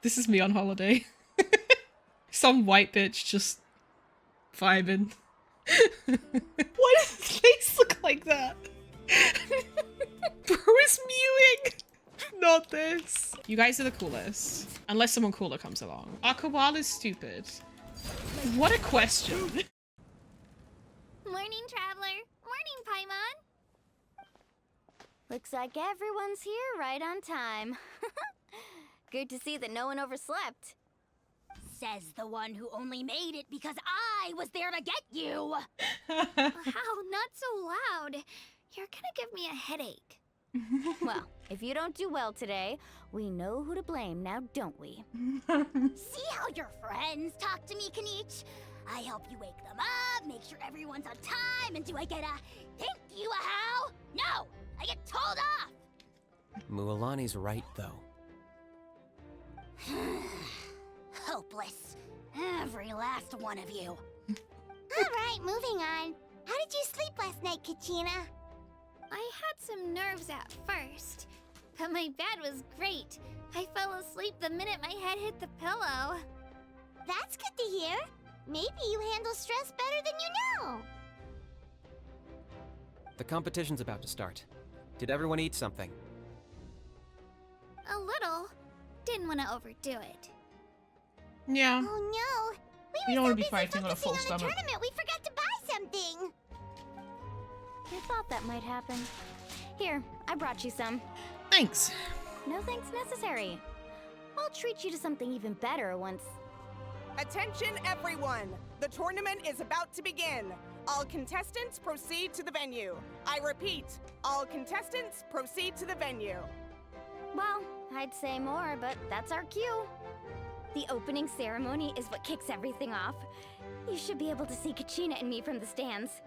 This is me on holiday. Some white bitch just vibing. Why does his face look like that? Bro is mewing. Not this. You guys are the coolest. Unless someone cooler comes along. Our koala is stupid. What a question. Morning, traveler. Morning, Paimon. Looks like everyone's here right on time. Good to see that no one overslept. Says the one who only made it because I was there to get you. Wow, not so loud. You're gonna give me a headache. Well, if you don't do well today, we know who to blame now, don't we? See how your friends talk to me, Kanich? I help you wake them up, make sure everyone's on time, and do I get a thank you a how? No, I get told off. Mualani's right, though. Hopeless. Every last one of you. Alright, moving on. How did you sleep last night, Kachina? I had some nerves at first, but my bed was great. I fell asleep the minute my head hit the pillow. That's good to hear. Maybe you handle stress better than you know. The competition's about to start. Did everyone eat something? A little. Didn't want to overdo it. Yeah. Oh no! You We don't were wanna so be busy fighting on a full focusing on the stomach. tournament, we forgot to buy something. I thought that might happen. Here, I brought you some. Thanks. No thanks necessary. I'll treat you to something even better once. Attention everyone! The tournament is about to begin. All contestants proceed to the venue. I repeat, all contestants proceed to the venue. Well, I'd say more, but that's our cue. The opening ceremony is what kicks everything off. You should be able to see Kachina and me from the stands.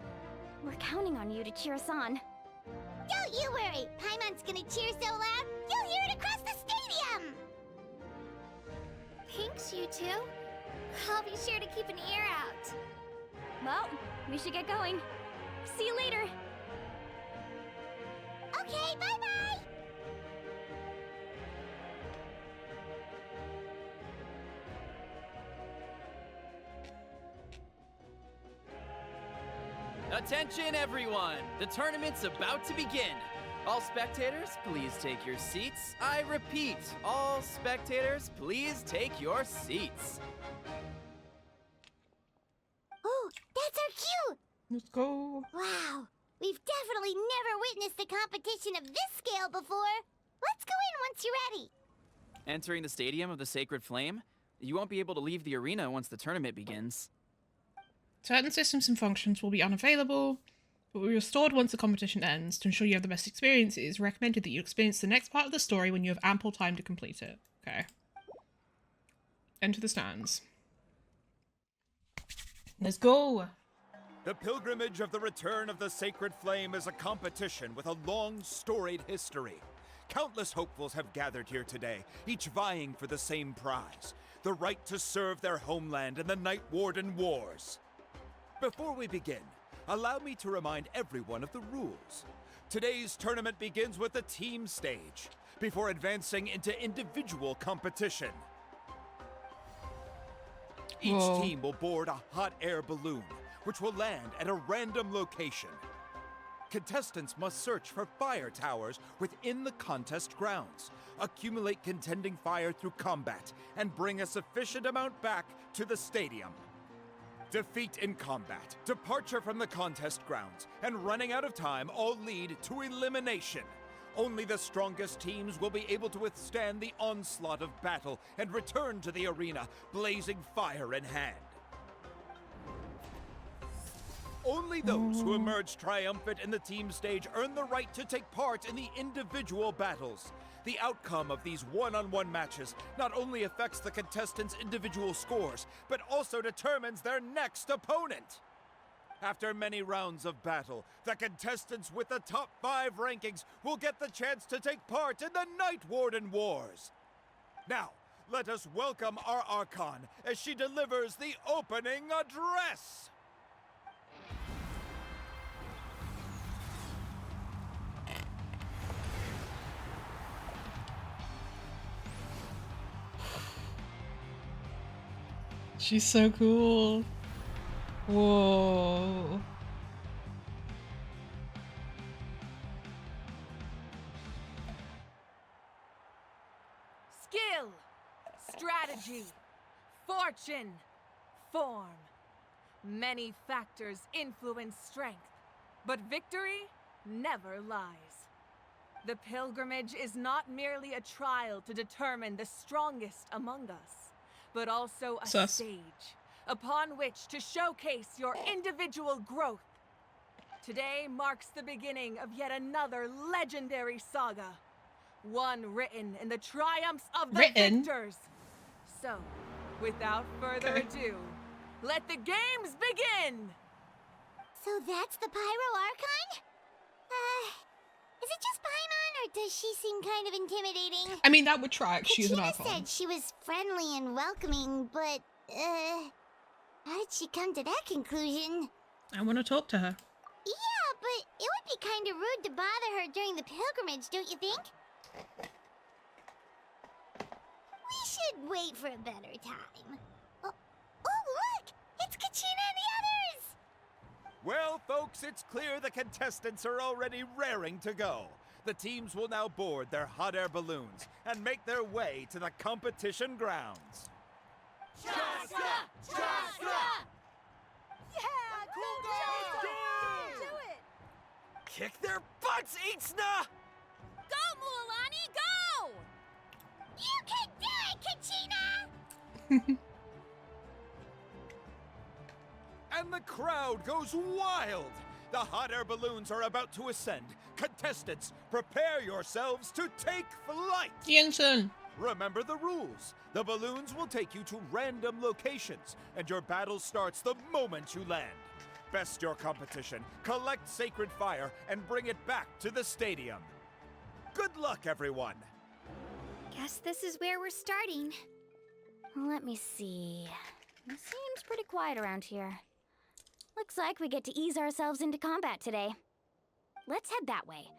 We're counting on you to cheer us on. Don't you worry! Paimon's gonna cheer so loud, you'll hear it across the stadium! Thanks, you two. I'll be sure to keep an ear out. Well, we should get going. See you later. Okay, bye-bye! Attention everyone! The tournament's about to begin! All spectators, please take your seats. I repeat, all spectators, please take your seats. Oh, that's our cue! Let's go. Wow, we've definitely never witnessed a competition of this scale before. Let's go in once you're ready. Entering the Stadium of the Sacred Flame, you won't be able to leave the arena once the tournament begins. Certain systems and functions will be unavailable, but will be restored once the competition ends. To ensure you have the best experience, it is recommended that you experience the next part of the story when you have ample time to complete it. Okay. Enter the stands. Let's go! The pilgrimage of the return of the Sacred Flame is a competition with a long, storied history. Countless hopefuls have gathered here today, each vying for the same prize, the right to serve their homeland in the Night Warden Wars. Before we begin, allow me to remind everyone of the rules. Today's tournament begins with the team stage, before advancing into individual competition. Each Whoa. team will board a hot air balloon, which will land at a random location. Contestants must search for fire towers within the contest grounds, accumulate contending fire through combat, and bring a sufficient amount back to the stadium. Defeat in combat, departure from the contest grounds, and running out of time all lead to elimination. Only the strongest teams will be able to withstand the onslaught of battle and return to the arena, blazing fire in hand. Only those who emerge triumphant in the team stage earn the right to take part in the individual battles. The outcome of these one-on-one matches not only affects the contestants' individual scores, but also determines their next opponent. After many rounds of battle, the contestants with the top 5 rankings will get the chance to take part in the Night Warden Wars. Now, let us welcome our Archon as she delivers the opening address. She's so cool. Whoa. Skill, strategy, fortune, form. Many factors influence strength, but victory never lies. The pilgrimage is not merely a trial to determine the strongest among us, but also a Sus. stage upon which to showcase your individual growth. Today marks the beginning of yet another legendary saga, one written in the triumphs of the victors. So, without further ado, let the games begin! So that's the Pyro Archon? Is it just Paimon, or does she seem kind of intimidating? I mean, that would track. She's an Kachina Archon. said she was friendly and welcoming, but, how did she come to that conclusion? I want to talk to her. Yeah, but it would be kind of rude to bother her during the pilgrimage, don't you think? We should wait for a better time. Oh, look! It's Kachina and the others! Well, folks, it's clear the contestants are already raring to go. The teams will now board their hot air balloons and make their way to the competition grounds. Chaska! Chaska! Yeah, cool guys! Do it! Kick their butts, Itzna! Go, Mualani, go! You can do it, Kachina! And the crowd goes wild! The hot air balloons are about to ascend. Contestants, prepare yourselves to take flight! Jensen. Remember the rules. The balloons will take you to random locations, and your battle starts the moment you land. Best your competition, collect sacred fire, and bring it back to the stadium. Good luck, everyone! Guess this is where we're starting. Let me see. It seems pretty quiet around here. Looks like we get to ease ourselves into combat today. Let's head that way.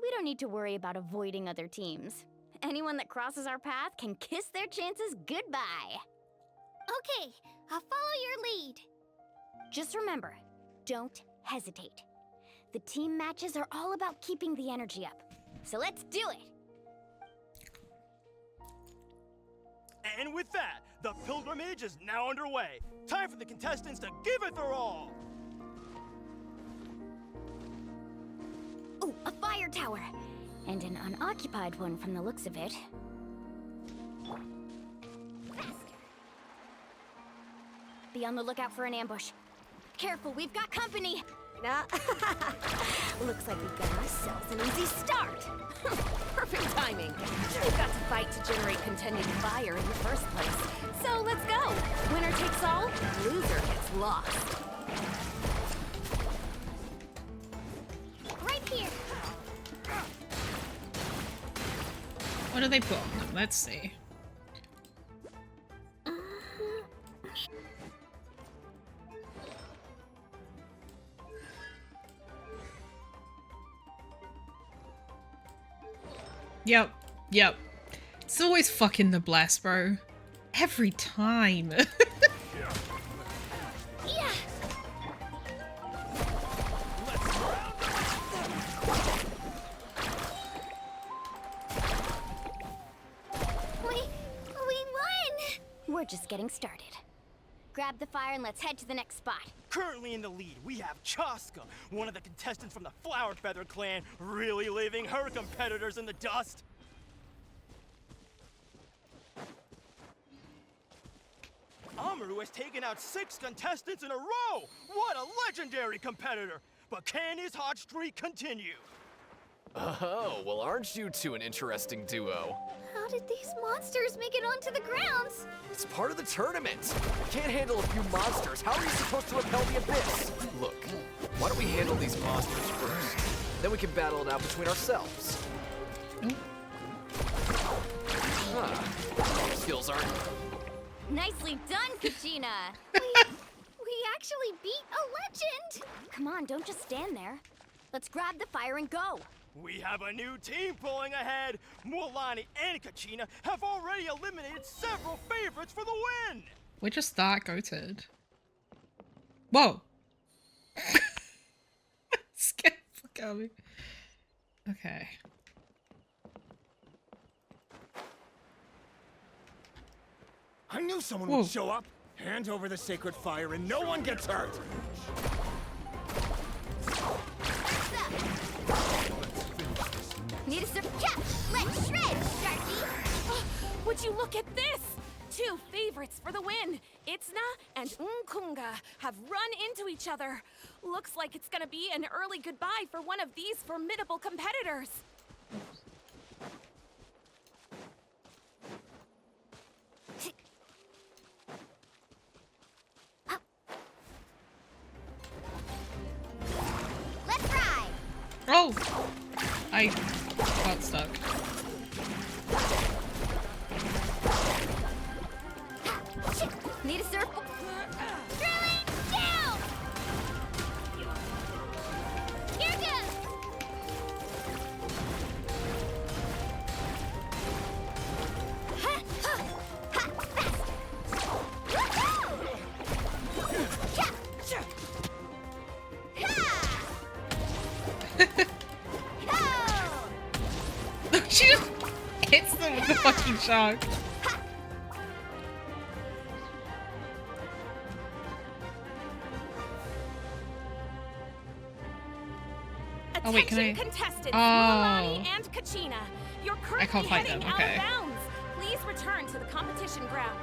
We don't need to worry about avoiding other teams. Anyone that crosses our path can kiss their chances goodbye. Okay, I'll follow your lead. Just remember, don't hesitate. The team matches are all about keeping the energy up. So let's do it! And with that, the pilgrimage is now underway. Time for the contestants to give it their all. Oh, a fire tower! And an unoccupied one from the looks of it. Faster! Be on the lookout for an ambush. Careful, we've got company! Nah. Looks like we've got ourselves an easy start! Perfect timing. We've got to fight to generate contending fire in the first place. So let's go. Winner takes all, loser gets lost. Right here! What do they put on them? Let's see. Yep. It's always fucking the blast, bro. Every time. Yeah! We won! We're just getting started. Grab the fire and let's head to the next spot. Currently in the lead, we have Chaska, one of the contestants from the Flower Feather clan, really leaving her competitors in the dust. Amaru has taken out 6 contestants in a row! What a legendary competitor! But can his hot streak continue? Oh, well, aren't you two an interesting duo? How did these monsters make it onto the grounds? It's part of the tournament. You can't handle a few monsters. How are you supposed to repel the abyss? Look, why don't we handle these monsters first? Then we can battle it out between ourselves. Huh. Skills aren't... Nicely done, Kachina! we actually beat a legend! Come on, don't just stand there. Let's grab the fire and go. We have a new team pulling ahead. Mualani and Kachina have already eliminated several favorites for the win. We're just that goated. Whoa! Scared the fuck out of me. Okay. I knew someone Whoa. would show up. Hand over the sacred fire and no one gets hurt. Need a sip. Yeah, let's shred, Sharky. Would you look at this? Two favorites for the win. Itzna and Nkunga have run into each other. Looks like it's gonna be an early goodbye for one of these formidable competitors. Let's ride. Oh! I got stuck. Need a surf. Drilling down. Here goes. Ha, ha, ha, fast. Woohoo! Cha, cha. Ha! Ho! She just hits them with the fucking shark. Oh, wait, can Attention I- contestants, Oh. Milani and Kachina. You're currently can't fight heading them, out okay. of bounds. Please return to the competition ground.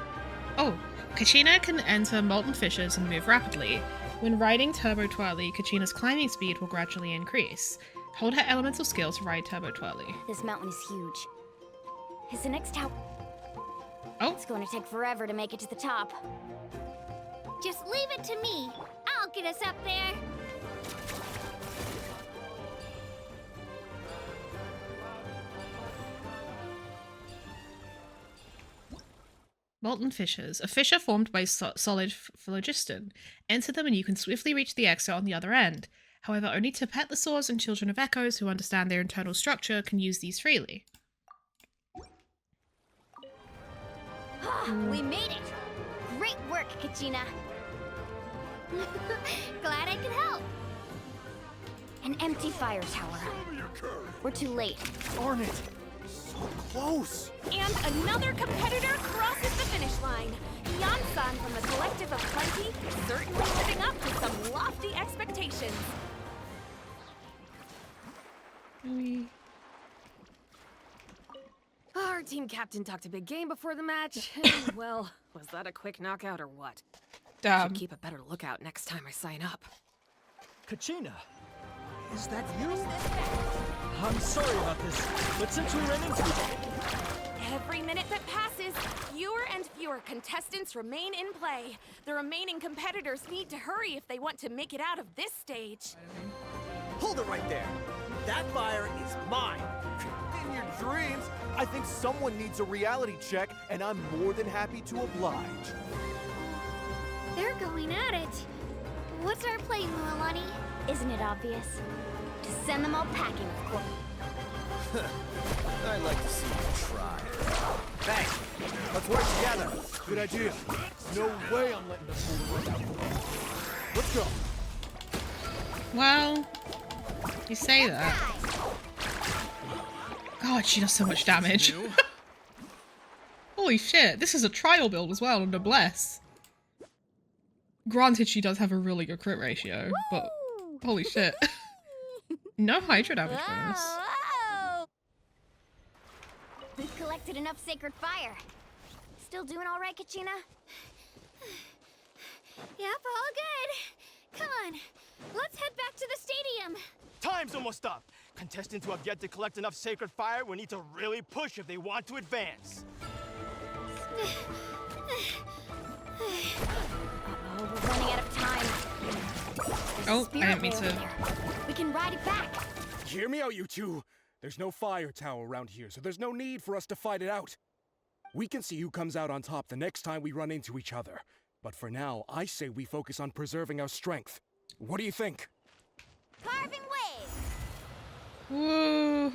Oh, Kachina can enter molten fissures and move rapidly. When riding Turbo Twirly, Kachina's climbing speed will gradually increase. Hold her elemental skill to ride Turbo Twirly. This mountain is huge. Is the next tower? Oh, It's going to take forever to make it to the top. Just leave it to me. I'll get us up there. molten fissures. A fissure formed by solid phlogiston. Enter them and you can swiftly reach the exit on the other end. However, only Tepetlosaurs and Children of Echoes who understand their internal structure can use these freely. We made it! Great work, Kachina. Glad I could help. An empty fire tower. We're too late. Darn it! So close! And another competitor crosses the finish line. Yan-san from the Collective of Plenty, certainly living up to some lofty expectations. Our team captain talked a big game before the match. Well, was that a quick knockout or what? Damn. Should keep a better lookout next time I sign up. Kachina, is that you? I'm sorry about this, but since we ran into Every minute that passes, fewer and fewer contestants remain in play. The remaining competitors need to hurry if they want to make it out of this stage. Hold it right there. That fire is mine. In your dreams, I think someone needs a reality check, and I'm more than happy to oblige. They're going at it. What's our play, Mualani? Isn't it obvious? To send them all packing, of course. I'd like to see you try. Hey, let's work together. Good idea. No way I'm letting them fool around. Let's go. Well, you say that. God, she does so much damage. Holy shit, this is a trial build as well, noblesse. Granted, she does have a really good crit ratio, but holy shit. No Hydra damage bonus. Whoa! We've collected enough sacred fire. Still doing all right, Kachina? Yep, all good. Come on, let's head back to the stadium. Time's almost up. Contestants who have yet to collect enough sacred fire will need to really push if they want to advance. Uh-oh, we're running out of time. Oh, I didn't mean to. We can ride it back. Hear me out, you two. There's no fire tower around here, so there's no need for us to fight it out. We can see who comes out on top the next time we run into each other. But for now, I say we focus on preserving our strength. What do you think? Carving waves. Woo!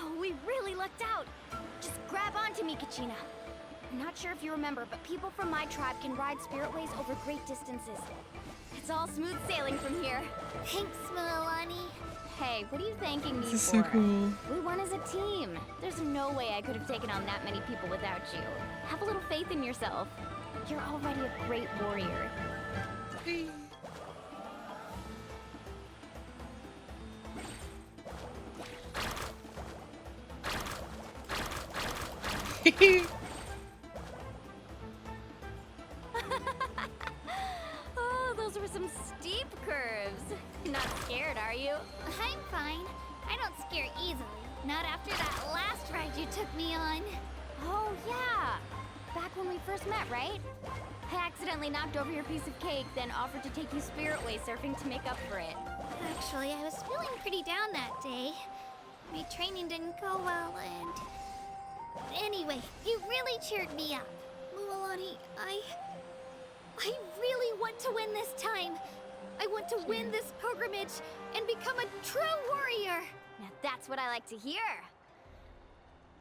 Oh, we really lucked out. Just grab onto Listen to me, Kachina. I'm not sure if you remember, but people from my tribe can ride spiritways over great distances. It's all smooth sailing from here. Thanks, Milani. Hey, what are you thanking me This is for? so cool. We won as a team. There's no way I could have taken on that many people without you. Have a little faith in yourself. You're already a great warrior. Oh, those were some steep curves. Not scared, are you? I'm fine. I don't scare easily. Not after that last ride you took me on. Oh, yeah. Back when we first met, right? I accidentally knocked over your piece of cake, then offered to take you spiritway surfing to make up for it. Actually, I was feeling pretty down that day. My training didn't go well, and... Anyway, you really cheered me up. Mualani, I really want to win this time. I want to win this pilgrimage and become a true warrior. Now that's what I like to hear.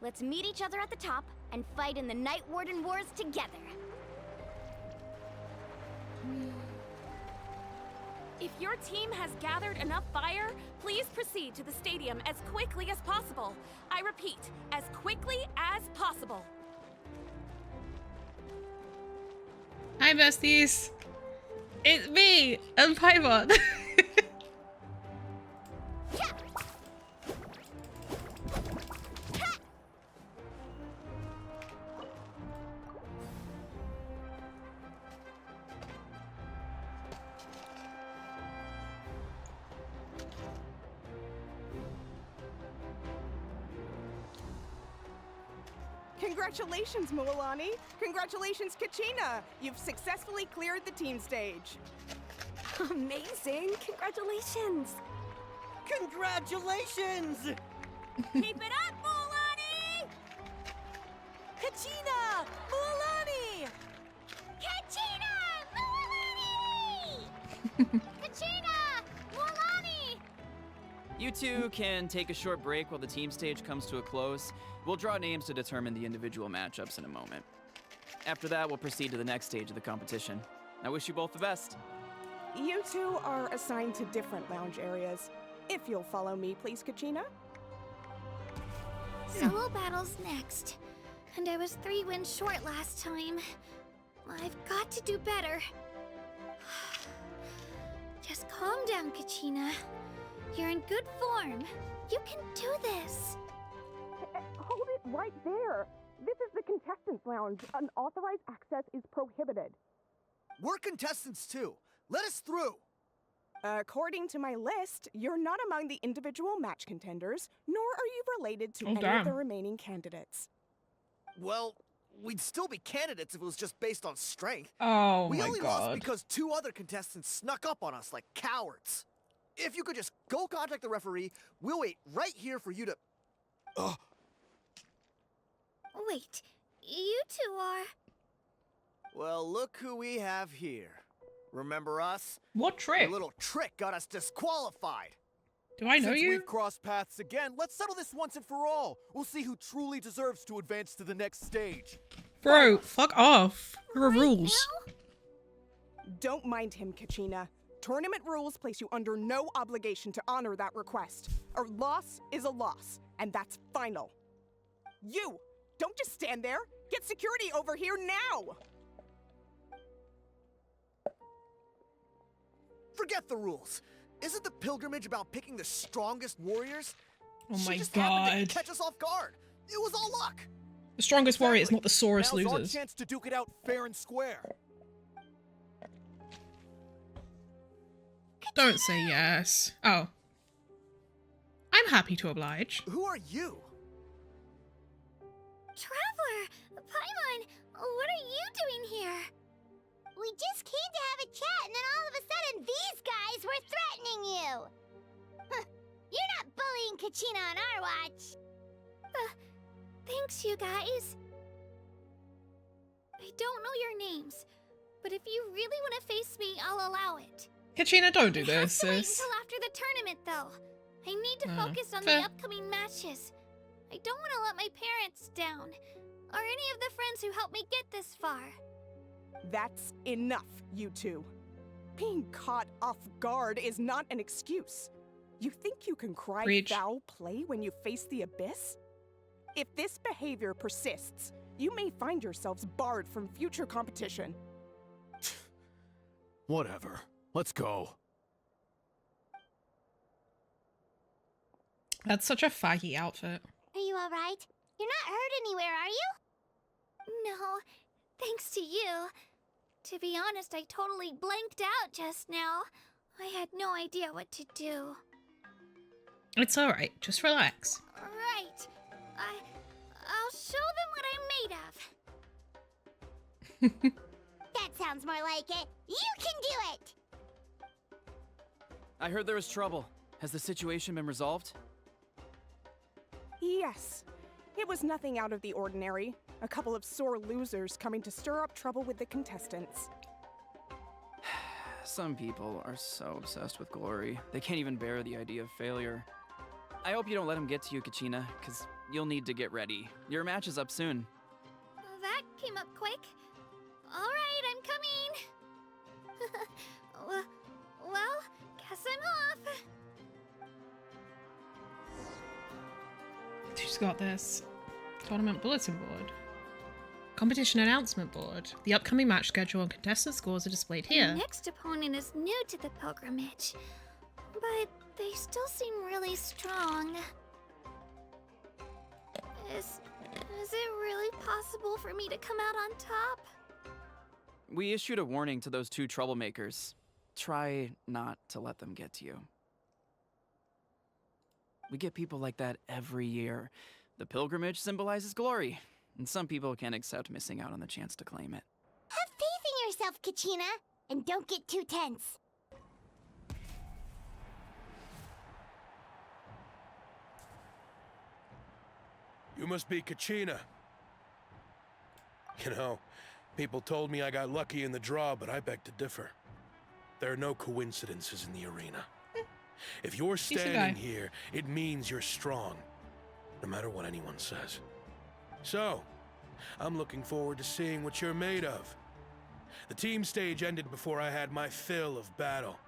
Let's meet each other at the top and fight in the Night Warden Wars together. If your team has gathered enough fire, please proceed to the stadium as quickly as possible. I repeat, as quickly as possible. Hi, besties. It's me, and Paimon. Congratulations, Mualani! Congratulations, Kachina! You've successfully cleared the team stage. Amazing! Congratulations! Congratulations! Keep it up, Mualani! Kachina! Mualani! Kachina! Mualani! Kachina! Mualani! You two can take a short break while the team stage comes to a close. We'll draw names to determine the individual matchups in a moment. After that, we'll proceed to the next stage of the competition. I wish you both the best. You two are assigned to different lounge areas. If you'll follow me, please, Kachina. Solo battle's next. And I was 3 wins short last time. I've got to do better. Just calm down, Kachina. You're in good form. You can do this. Hold it right there. This is the contestants' lounge. Unauthorized access is prohibited. We're contestants too. Let us through. According to my list, you're not among the individual match contenders, nor are you related to any damn. of the remaining candidates. Well, we'd still be candidates if it was just based on strength. Oh We my only lost god. because 2 other contestants snuck up on us like cowards. If you could just go contact the referee, we'll wait right here for you to... Wait, you two are... Well, look who we have here. Remember us? What trick? Your little trick got us disqualified. Do I know Since you? we've crossed paths again, let's settle this once and for all. We'll see who truly deserves to advance to the next stage. Bro, fuck off. There are rules. Don't mind him, Kachina. Tournament rules place you under no obligation to honor that request. A loss is a loss, and that's final. You! Don't just stand there! Get security over here now! Forget the rules. Isn't the pilgrimage about picking the strongest warriors? Oh She my just happened god. to catch us off guard. It was all luck. The strongest warrior is not the sorest Now's our losers. chance to duke it out fair and square. Don't say yes. Oh. I'm happy to oblige. Who are you? Traveler! Paimon! What are you doing here? We just came to have a chat, and then all of a sudden these guys were threatening you! Huh. You're not bullying Kachina on our watch! Thanks, you guys. I don't know your names, but if you really want to face me, I'll allow it. Kachina, don't do We have this, to wait sis. until after the tournament, though. I need to focus on fair. the upcoming matches. I don't want to let my parents down. or any of the friends who helped me get this far. That's enough, you two. Being caught off guard is not an excuse. You think you can cry Preach. foul play when you face the abyss? If this behavior persists, you may find yourselves barred from future competition. Whatever. Let's go. That's such a faggy outfit. Are you alright? You're not hurt anywhere, are you? No, thanks to you. To be honest, I totally blanked out just now. I had no idea what to do. It's alright, just relax. Right. I'll show them what I'm made of. That sounds more like it. You can do it! I heard there was trouble. Has the situation been resolved? Yes. It was nothing out of the ordinary. A couple of sore losers coming to stir up trouble with the contestants. Some people are so obsessed with glory, they can't even bear the idea of failure. I hope you don't let him get to you, Kachina, because you'll need to get ready. Your match is up soon. That came up quick. Alright, I'm coming. Well, guess I'm off. She's got this. Tournament bulletin board. Competition announcement board. The upcoming match schedule and contestant scores are displayed here. The next opponent is new to the pilgrimage, but they still seem really strong. Is it really possible for me to come out on top? We issued a warning to those two troublemakers. Try not to let them get to you. We get people like that every year. The pilgrimage symbolizes glory, and some people can't accept missing out on the chance to claim it. Have faith in yourself, Kachina, and don't get too tense. You must be Kachina. You know, people told me I got lucky in the draw, but I beg to differ. There are no coincidences in the arena. If you're standing here, it means you're strong, no matter what anyone says. So, I'm looking forward to seeing what you're made of. The team stage ended before I had my fill of battle.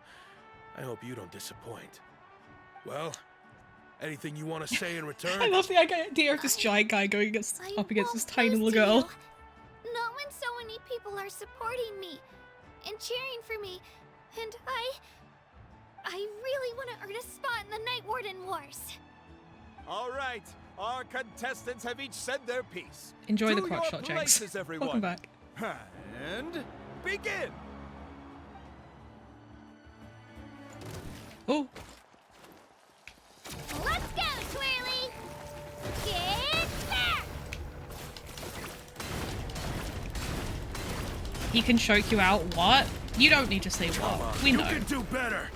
I hope you don't disappoint. Well, anything you want to say in return? I love the idea of this giant guy going up against this tiny little girl. Not when so many people are supporting me and cheering for me, and I really want to earn a spot in the Night Warden Wars. All right, our contestants have each said their piece. Enjoy the To crotch your shot, Jenks. places, everyone. Welcome back. And begin. Oh. Let's go, Twirly! Get back! He can choke you out. What? You don't need to say what. We know. You can do better.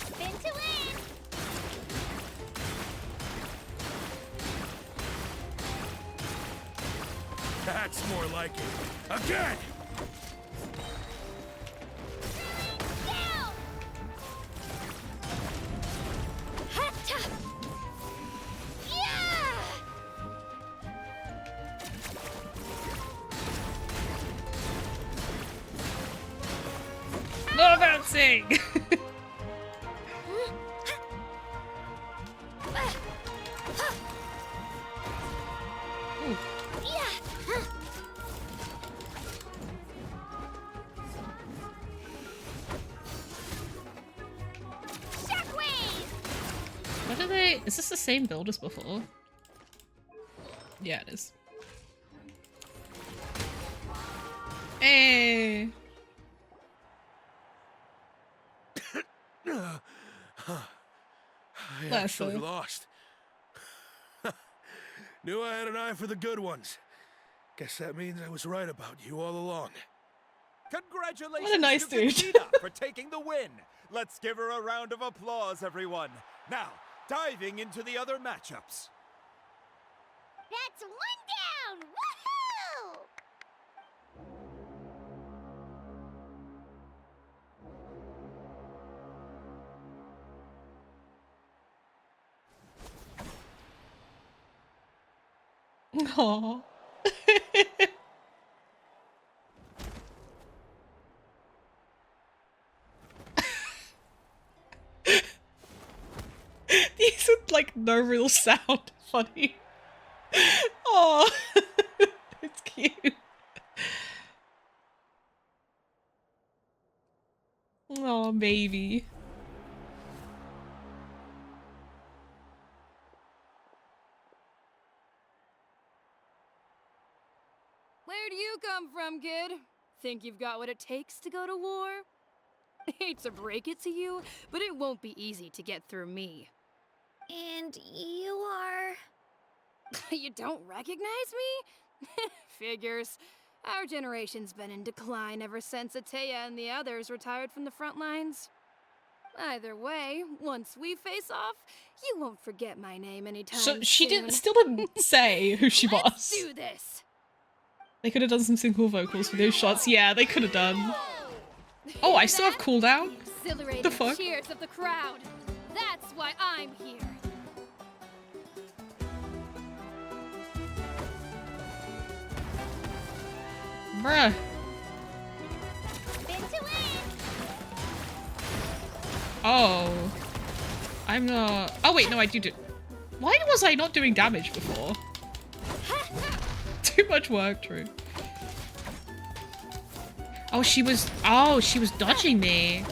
Spin to win! That's more like it. Again! Down! Hatta! Yeah! No bouncing! What are they? Is this the same build as before? Yeah, it is. Hey! I actually lost. Knew I had an eye for the good ones. Guess that means I was right about you all along. Congratulations What a nice to dude. Kachina for taking the win. Let's give her a round of applause, everyone. Now, diving into the other matchups. That's one down! Woohoo! Aww. These are like no real sound. Funny. Oh, it's cute. Oh, baby. Where do you come from, kid? Think you've got what it takes to go to war? Hate to break it to you, but it won't be easy to get through me. And you are... You don't recognize me? Figures. Our generation's been in decline ever since Ateya and the others retired from the front lines. Either way, once we face off, you won't forget my name anytime So she soon. still didn't say who she Let's was. do this. They could have done some single vocals for those shots. Yeah, they could have done. Oh, I still have cooldown? Exhilarating The fuck? cheers of the crowd. That's why I'm here. Bruh. Spin to win! Oh. I'm not... Oh wait, no, I do. Why was I not doing damage before? Too much work, true. Oh, she was dodging me.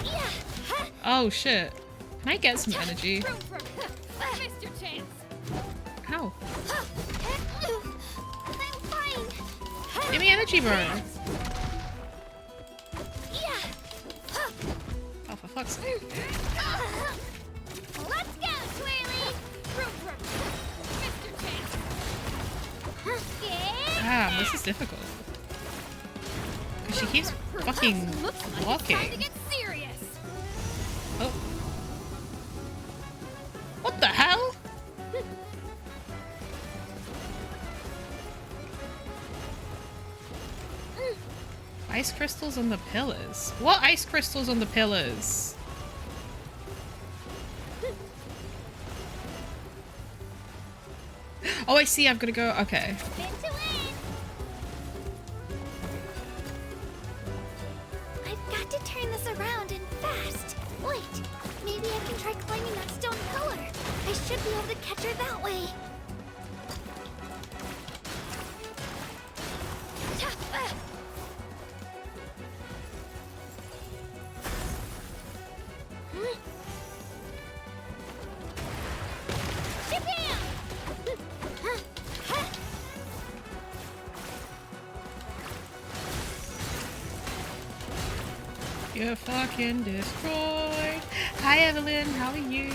Oh shit. Can I get some energy? Missed your chance. How? I'm fine. Give me energy burn. Oh, for fuck's sake. Let's go, Twirly! Missed your chance. Damn, this is difficult. Because she keeps fucking Time to blocking. get serious. Oh. What the hell? Ice crystals on the pillars. What ice crystals on the pillars? Oh, I see. I've got to go. Okay. Spin to win! I've got to turn this around and fast. Wait, maybe I can try climbing that stone pillar. I should be able to catch her that way. You're fucking destroyed. Hi, Evelyn. How are you?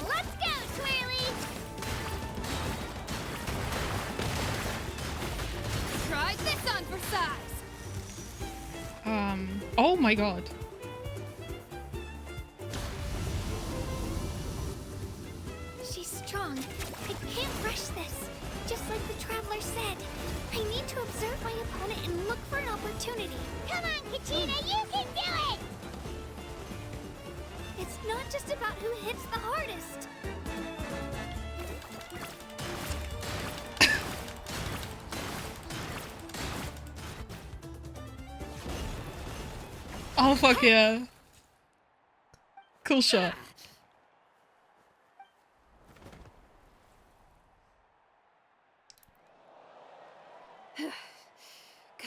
Let's go, Twirly! Try this on for size. Oh my god. She's strong. I can't rush this. Just like the Traveler said. I need to observe my opponent and look for an opportunity. Come on, Kachina, you can do it! It's not just about who hits the hardest. Oh fuck yeah. Cool shot.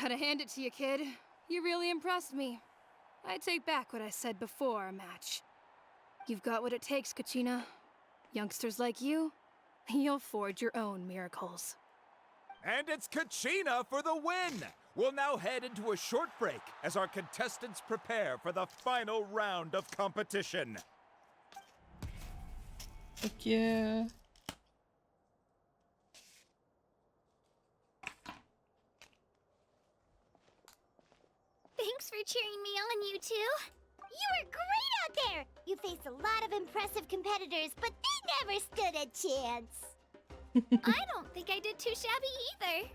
Gotta hand it to you, kid. You really impressed me. I take back what I said before our match. You've got what it takes, Kachina. Youngsters like you, you'll forge your own miracles. And it's Kachina for the win! We'll now head into a short break as our contestants prepare for the final round of competition. Fuck yeah. Thanks for cheering me on, you two. You were great out there! You faced a lot of impressive competitors, but they never stood a chance. I don't think I did too shabby either.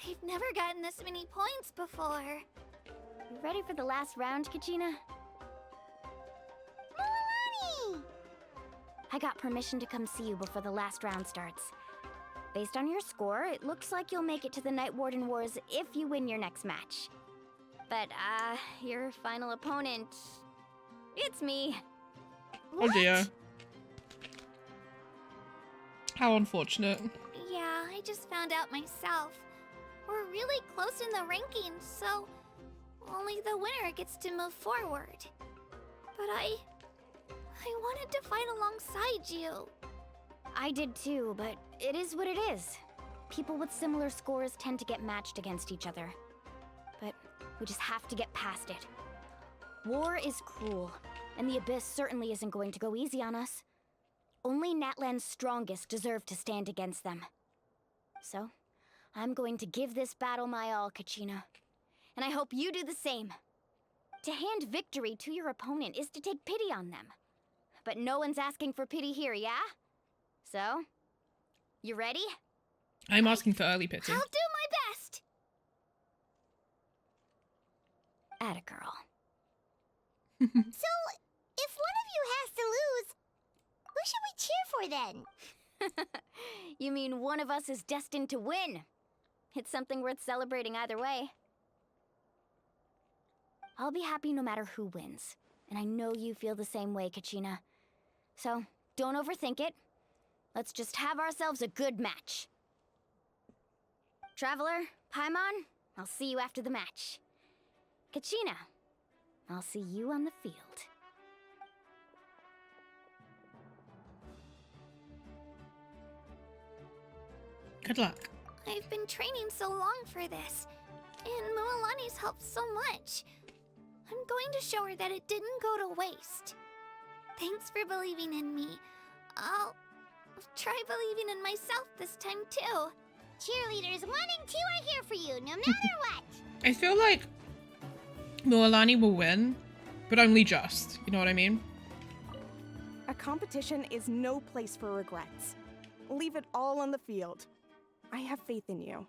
I've never gotten this many points before. You ready for the last round, Kachina? Milani! I got permission to come see you before the last round starts. Based on your score, it looks like you'll make it to the Night Warden Wars if you win your next match. But, your final opponent... It's me. Oh dear. How unfortunate. Yeah, I just found out myself. We're really close in the rankings, so only the winner gets to move forward. But I wanted to fight alongside you. I did too, but it is what it is. People with similar scores tend to get matched against each other. But we just have to get past it. War is cruel, and the Abyss certainly isn't going to go easy on us. Only Natlan's strongest deserve to stand against them. So, I'm going to give this battle my all, Kachina. And I hope you do the same. To hand victory to your opponent is to take pity on them. But no one's asking for pity here, yeah? So, you ready? I'm asking for early pity. I'll do my best! Atta girl. So, if one of you has to lose, who should we cheer for then? You mean one of us is destined to win? It's something worth celebrating either way. I'll be happy no matter who wins. And I know you feel the same way, Kachina. So, don't overthink it. Let's just have ourselves a good match. Traveler, Paimon, I'll see you after the match. Kachina, I'll see you on the field. Good luck. I've been training so long for this, and Mualani's helped so much. I'm going to show her that it didn't go to waste. Thanks for believing in me. I'll try believing in myself this time too. Cheerleaders 1 and 2 are here for you, no matter what. I feel like Mualani will win, but only just. You know what I mean? A competition is no place for regrets. Leave it all on the field. I have faith in you.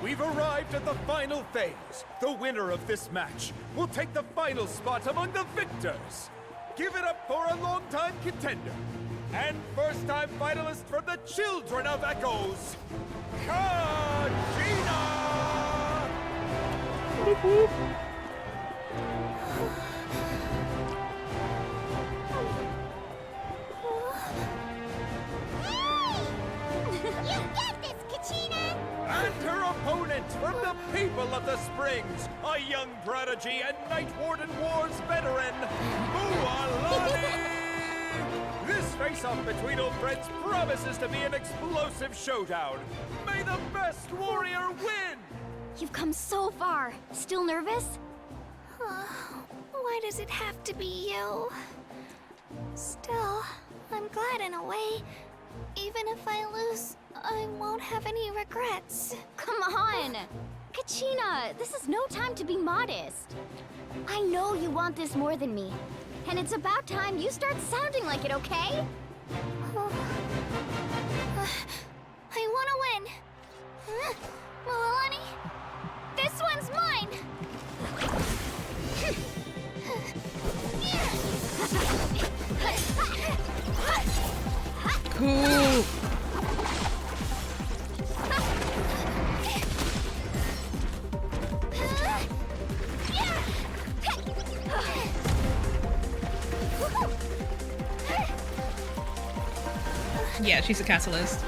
We've arrived at the final phase. The winner of this match will take the final spot among the victors. Give it up for a long-time contender and first-time finalist from the Children of Echoes, Kachina! You get this, Kachina! And her opponent from the people of the Springs, a young prodigy and Night Warden Wars veteran, Mualani! This face-off between old friends promises to be an explosive showdown. May the best warrior win! You've come so far. Still nervous? Why does it have to be you? Still, I'm glad in a way. Even if I lose, I won't have any regrets. Come on! Kachina, this is no time to be modest. I know you want this more than me. And it's about time you start sounding like it, okay? I want to win. Mualani, this one's mine. Cool. Yeah, she's a catalyst.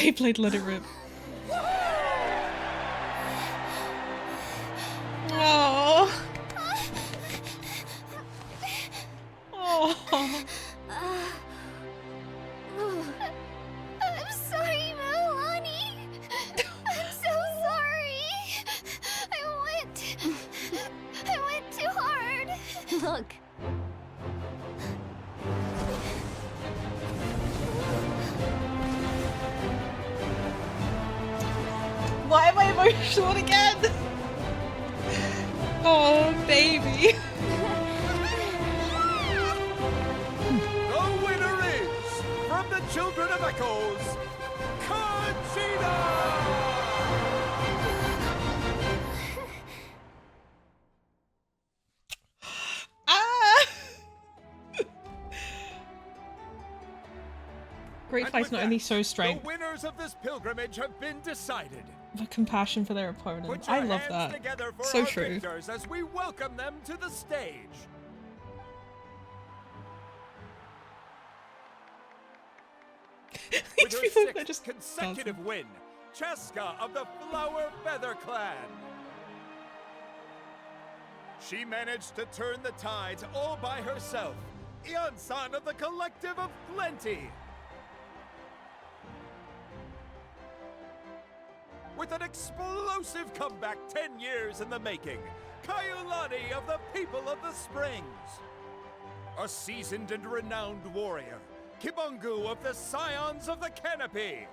Beyblade let it rip. Oh. Oh. I'm sorry, Milani. I'm so sorry. I went too hard. Look. Why am I emotional again? Oh, baby. The winner is, from the Children of Echoes, Kachina! Ah! Great And fights with not that, only show strength, the winners of this pilgrimage have been decided. but compassion for their Put opponent. your I love hands that. together for So our true. victors as we welcome them to the stage. With her people that sixth just consecutive win, Cheska of the Flower Feather Clan. She managed to turn the tides all by herself. Iansan of the Collective of Plenty. With an explosive comeback 10 years in the making, Kayulani of the People of the Springs. A seasoned and renowned warrior, Kibungu of the Scions of the Canopy.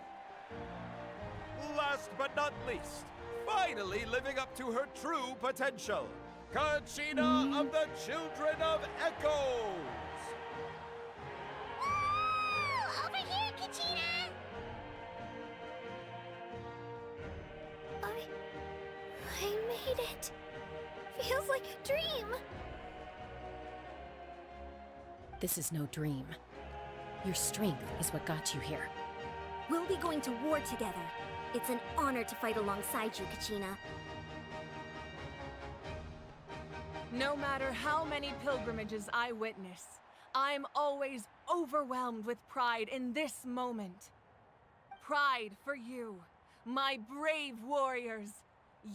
Last but not least, finally living up to her true potential, Kachina of the Children of Echoes. Over here, Kachina! I made it. Feels like a dream. This is no dream. Your strength is what got you here. We'll be going to war together. It's an honor to fight alongside you, Kachina. No matter how many pilgrimages I witness, I'm always overwhelmed with pride in this moment. Pride for you, my brave warriors.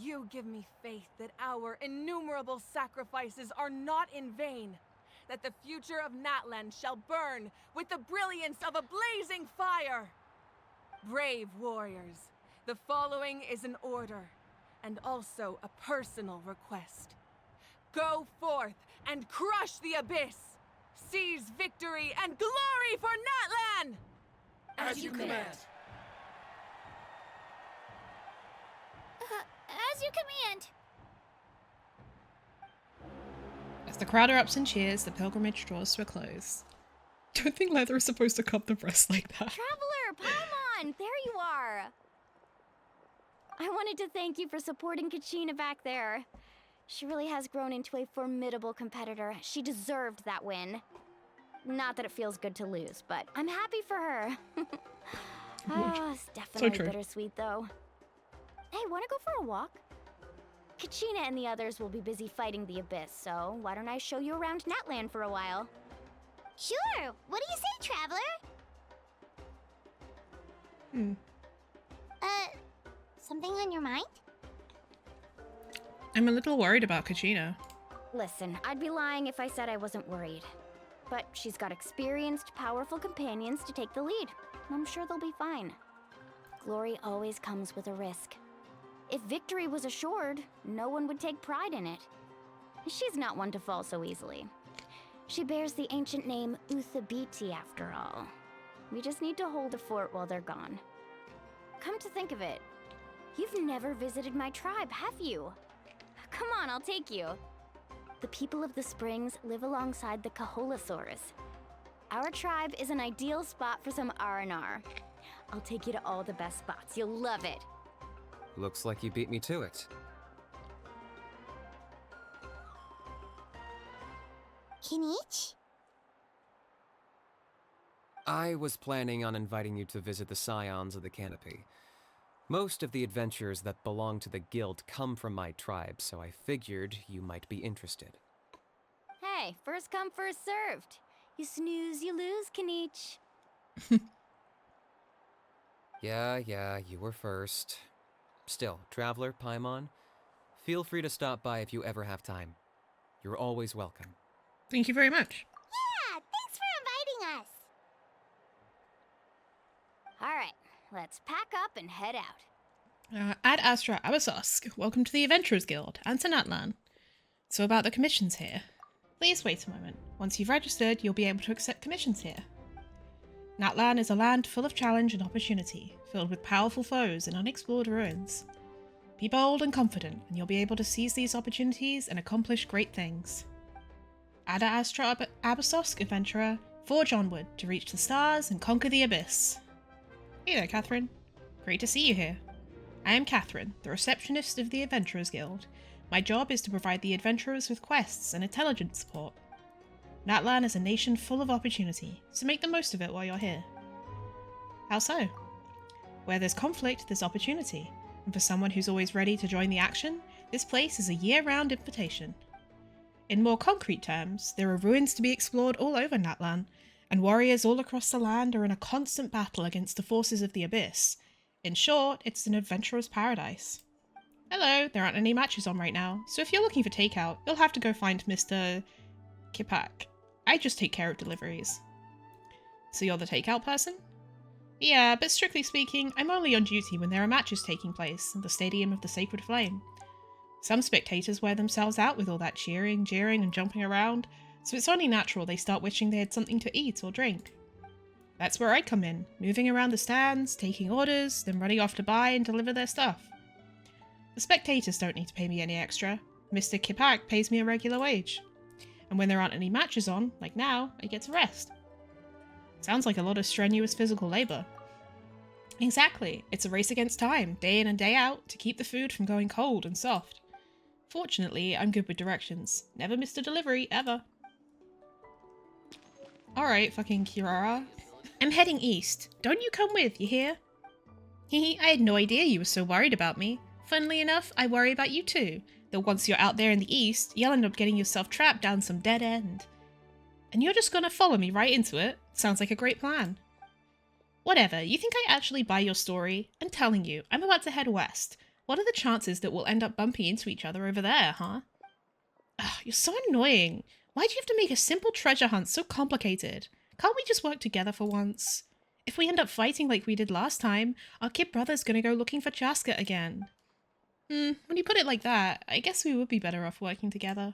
You give me faith that our innumerable sacrifices are not in vain, that the future of Natlan shall burn with the brilliance of a blazing fire. Brave warriors, the following is an order, and also a personal request. Go forth and crush the abyss! Seize victory and glory for Natlan! As you command. As you command. As the crowd erupts in cheers, the pilgrimage draws to a close. Don't think leather is supposed to cup the breast like that. Traveler, Paimon! There you are! I wanted to thank you for supporting Kachina back there. She really has grown into a formidable competitor. She deserved that win. Not that it feels good to lose, but I'm happy for her. Oh, it's definitely bittersweet, though. Hey, wanna go for a walk? Kachina and the others will be busy fighting the Abyss, so why don't I show you around Natlan for a while? Sure. What do you say, traveler? Something on your mind? I'm a little worried about Kachina. Listen, I'd be lying if I said I wasn't worried. But she's got experienced, powerful companions to take the lead. I'm sure they'll be fine. Glory always comes with a risk. If victory was assured, no one would take pride in it. She's not one to fall so easily. She bears the ancient name Uthabiti after all. We just need to hold the fort while they're gone. Come to think of it, you've never visited my tribe, have you? Come on, I'll take you. The people of the Springs live alongside the Kaholasaurus. Our tribe is an ideal spot for some R&R. I'll take you to all the best spots. You'll love it. Looks like you beat me to it. Kinich? I was planning on inviting you to visit the Scions of the Canopy. Most of the adventurers that belong to the guild come from my tribe, so I figured you might be interested. Hey, first come, first served. You snooze, you lose, Kinich. Yeah, you were first. Still, Traveler, Paimon, feel free to stop by if you ever have time. You're always welcome. Thank you very much. Yeah, thanks for inviting us. Alright, let's pack up and head out. Ad Astra Abasosk, welcome to the Adventurers Guild, and to Natlan. So about the commissions here. Please wait a moment. Once you've registered, you'll be able to accept commissions here. Natlan is a land full of challenge and opportunity, filled with powerful foes and unexplored ruins. Be bold and confident, and you'll be able to seize these opportunities and accomplish great things. Ada Astra Abasosk Adventurer, forge onward to reach the stars and conquer the abyss. Hey there, Catherine. Great to see you here. I am Catherine, the receptionist of the Adventurers Guild. My job is to provide the adventurers with quests and intelligence support. Natlan is a nation full of opportunity, so make the most of it while you're here. How so? Where there's conflict, there's opportunity, and for someone who's always ready to join the action, this place is a year-round invitation. In more concrete terms, there are ruins to be explored all over Natlan, and warriors all across the land are in a constant battle against the forces of the Abyss. In short, it's an adventurer's paradise. Hello, there aren't any matches on right now, so if you're looking for takeout, you'll have to go find Mr. Kipak. I just take care of deliveries. So you're the takeout person? Yeah, but strictly speaking, I'm only on duty when there are matches taking place in the Stadium of the Sacred Flame. Some spectators wear themselves out with all that cheering, jeering, and jumping around, so it's only natural they start wishing they had something to eat or drink. That's where I come in, moving around the stands, taking orders, then running off to buy and deliver their stuff. The spectators don't need to pay me any extra. Mr. Kipak pays me a regular wage. And when there aren't any matches on, like now, I get to rest. Sounds like a lot of strenuous physical labor. Exactly, it's a race against time, day in and day out, to keep the food from going cold and soft. Fortunately, I'm good with directions. Never missed a delivery, ever. Alright, fucking Kirara. I'm heading east. Don't you come with, you hear? Hehe, I had no idea you were so worried about me. Funnily enough, I worry about you too. Though once you're out there in the east, you'll end up getting yourself trapped down some dead end. And you're just gonna follow me right into it? Sounds like a great plan. Whatever, you think I actually buy your story? I'm telling you, I'm about to head west. What are the chances that we'll end up bumping into each other over there, huh? Ugh, you're so annoying. Why do you have to make a simple treasure hunt so complicated? Can't we just work together for once? If we end up fighting like we did last time, our kid brother's gonna go looking for Chaska again. When you put it like that, I guess we would be better off working together.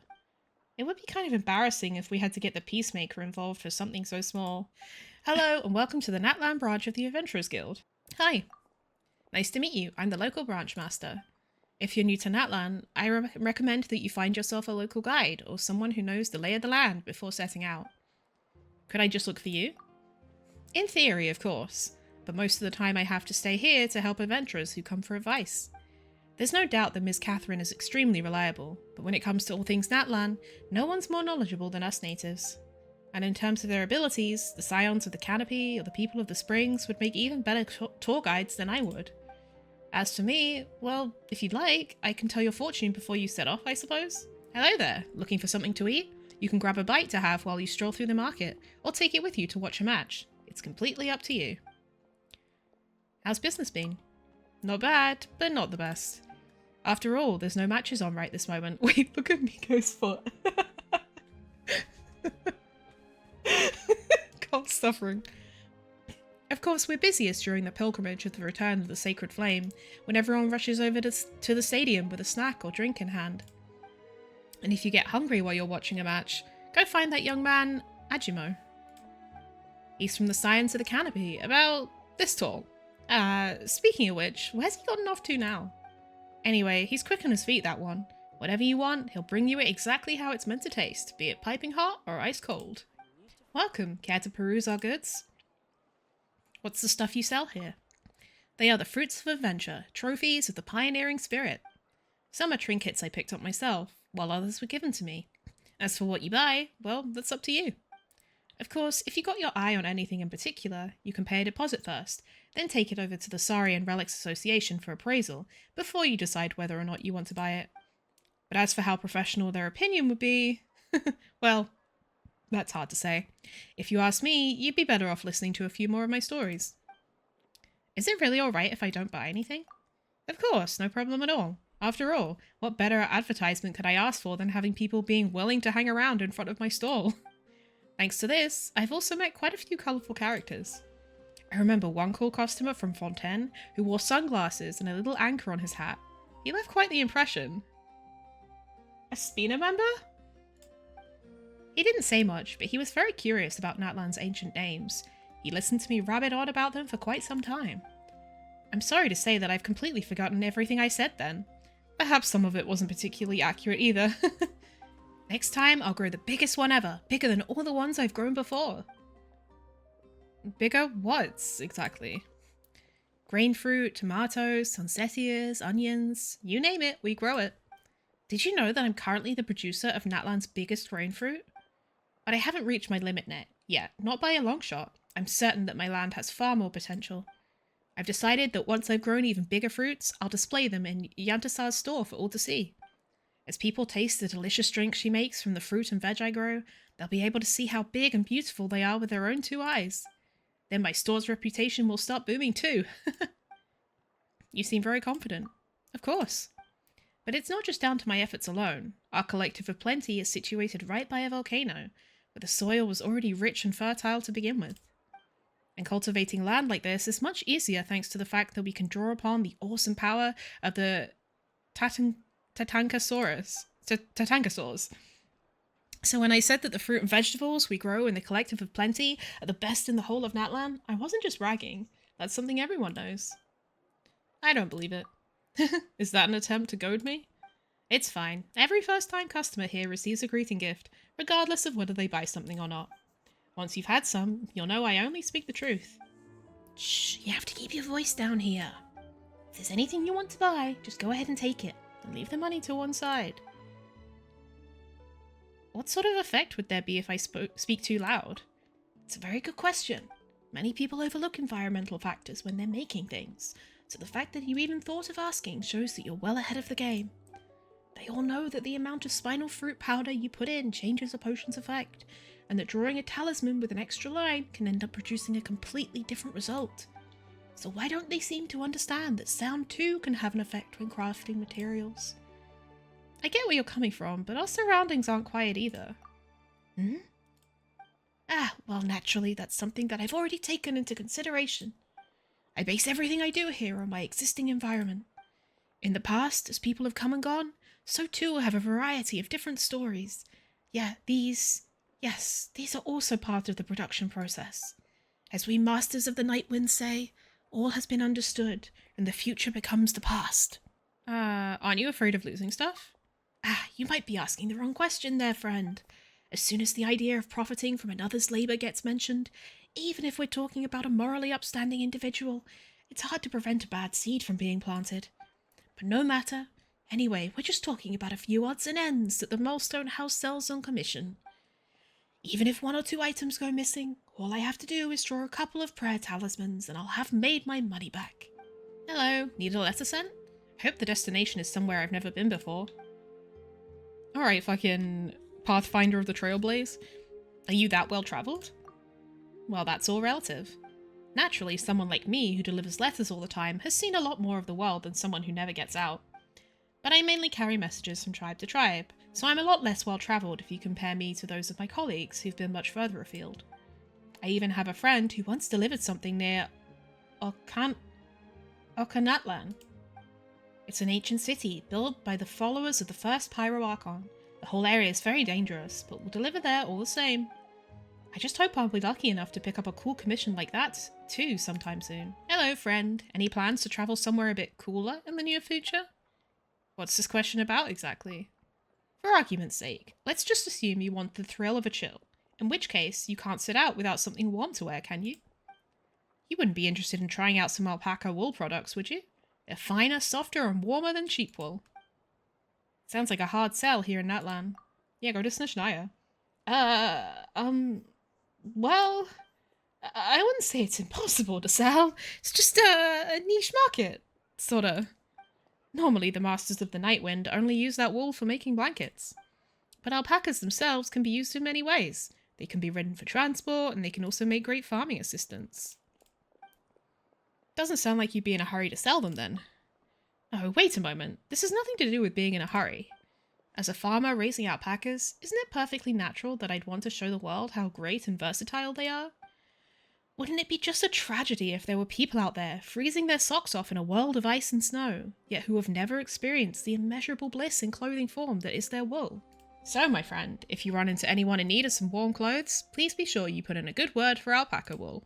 It would be kind of embarrassing if we had to get the Peacemaker involved for something so small. Hello, and welcome to the Natlan branch of the Adventurers Guild. Hi. Nice to meet you. I'm the local branch master. If you're new to Natlan, I recommend that you find yourself a local guide or someone who knows the lay of the land before setting out. Could I just look for you? In theory, of course, but most of the time I have to stay here to help adventurers who come for advice. There's no doubt that Miss Catherine is extremely reliable, but when it comes to all things Natlan, no one's more knowledgeable than us natives. And in terms of their abilities, the Scions of the Canopy or the People of the Springs would make even better tour guides than I would. As for me, well, if you'd like, I can tell your fortune before you set off, I suppose. Hello there, looking for something to eat? You can grab a bite to have while you stroll through the market, or take it with you to watch a match. It's completely up to you. How's business been? Not bad, but not the best. After all, there's no matches on right this moment. Wait, look at Miko's foot. Cold suffering. Of course, we're busiest during the pilgrimage of the return of the Sacred Flame, when everyone rushes over to the stadium with a snack or drink in hand. And if you get hungry while you're watching a match, go find that young man, Ajimo. He's from the Scions of the Canopy, about this tall. Speaking of which, where's he gotten off to now? Anyway, he's quick on his feet, that one. Whatever you want, he'll bring you it exactly how it's meant to taste, be it piping hot or ice cold. Welcome, care to peruse our goods? What's the stuff you sell here? They are the fruits of adventure, trophies of the pioneering spirit. Some are trinkets I picked up myself, while others were given to me. As for what you buy, well, that's up to you. Of course, if you got your eye on anything in particular, you can pay a deposit first, then take it over to the Saurian Relics Association for appraisal, before you decide whether or not you want to buy it. But as for how professional their opinion would be, well, that's hard to say. If you ask me, you'd be better off listening to a few more of my stories. Is it really alright if I don't buy anything? Of course, no problem at all. After all, what better advertisement could I ask for than having people being willing to hang around in front of my stall? Thanks to this, I've also met quite a few colourful characters. I remember one cool customer from Fontaine who wore sunglasses and a little anchor on his hat. He left quite the impression. A Spina member? He didn't say much, but he was very curious about Natlan's ancient names. He listened to me rabbit on about them for quite some time. I'm sorry to say that I've completely forgotten everything I said then. Perhaps some of it wasn't particularly accurate either. Next time, I'll grow the biggest one ever, bigger than all the ones I've grown before. Bigger what, exactly? Grain fruit, tomatoes, sunsettias, onions, you name it, we grow it. Did you know that I'm currently the producer of Natlan's biggest grain fruit? But I haven't reached my limit net yet, not by a long shot. I'm certain that my land has far more potential. I've decided that once I've grown even bigger fruits, I'll display them in Yantasa's store for all to see. As people taste the delicious drinks she makes from the fruit and veg I grow, they'll be able to see how big and beautiful they are with their own 2 eyes. Then my store's reputation will start booming too. You seem very confident. Of course. But it's not just down to my efforts alone. Our collective of plenty is situated right by a volcano, where the soil was already rich and fertile to begin with. And cultivating land like this is much easier thanks to the fact that we can draw upon the awesome power of the Tatankasaurs. So when I said that the fruit and vegetables we grow in the collective of plenty are the best in the whole of Natlan, I wasn't just bragging. That's something everyone knows. I don't believe it. Is that an attempt to goad me? It's fine. Every first-time customer here receives a greeting gift, regardless of whether they buy something or not. Once you've had some, you'll know I only speak the truth. Shh, you have to keep your voice down here. If there's anything you want to buy, just go ahead and take it, and leave the money to one side. What sort of effect would there be if I speak too loud? It's a very good question. Many people overlook environmental factors when they're making things, so the fact that you even thought of asking shows that you're well ahead of the game. They all know that the amount of spinal fruit powder you put in changes a potion's effect, and that drawing a talisman with an extra line can end up producing a completely different result. So why don't they seem to understand that sound too can have an effect when crafting materials? I get where you're coming from, but our surroundings aren't quiet either. Hmm? Well naturally that's something that I've already taken into consideration. I base everything I do here on my existing environment. In the past, as people have come and gone, so too have a variety of different stories. These are also part of the production process. As we masters of the Night Wind say, all has been understood, and the future becomes the past. Aren't you afraid of losing stuff? You might be asking the wrong question there, friend. As soon as the idea of profiting from another's labor gets mentioned, even if we're talking about a morally upstanding individual, it's hard to prevent a bad seed from being planted. But no matter. Anyway, we're just talking about a few odds and ends that the Milestone House sells on commission. Even if 1 or 2 items go missing, all I have to do is draw a couple of prayer talismans and I'll have made my money back. Hello, need a letter sent? Hope the destination is somewhere I've never been before. Alright, fucking Pathfinder of the Trailblaze. Are you that well travelled? Well, that's all relative. Naturally, someone like me who delivers letters all the time has seen a lot more of the world than someone who never gets out. But I mainly carry messages from tribe to tribe, so I'm a lot less well-travelled if you compare me to those of my colleagues who've been much further afield. I even have a friend who once delivered something near Natlan. It's an ancient city, built by the followers of the first Pyro Archon. The whole area is very dangerous, but we'll deliver there all the same. I just hope I'll be lucky enough to pick up a cool commission like that, too, sometime soon. Hello, friend. Any plans to travel somewhere a bit cooler in the near future? What's this question about, exactly? For argument's sake, let's just assume you want the thrill of a chill, in which case you can't sit out without something warm to wear, can you? You wouldn't be interested in trying out some alpaca wool products, would you? They're finer, softer, and warmer than sheep wool. Sounds like a hard sell here in Natlan. Yeah, go to Snezhnaya. Well, I wouldn't say it's impossible to sell. It's just a niche market, sorta. Normally, the Masters of the Night Wind only use that wool for making blankets. But alpacas themselves can be used in many ways. They can be ridden for transport, and they can also make great farming assistants. Doesn't sound like you'd be in a hurry to sell them then. Oh, wait a moment. This has nothing to do with being in a hurry. As a farmer raising alpacas, isn't it perfectly natural that I'd want to show the world how great and versatile they are? Wouldn't it be just a tragedy if there were people out there freezing their socks off in a world of ice and snow, yet who have never experienced the immeasurable bliss in clothing form that is their wool? So, my friend, if you run into anyone in need of some warm clothes, please be sure you put in a good word for alpaca wool.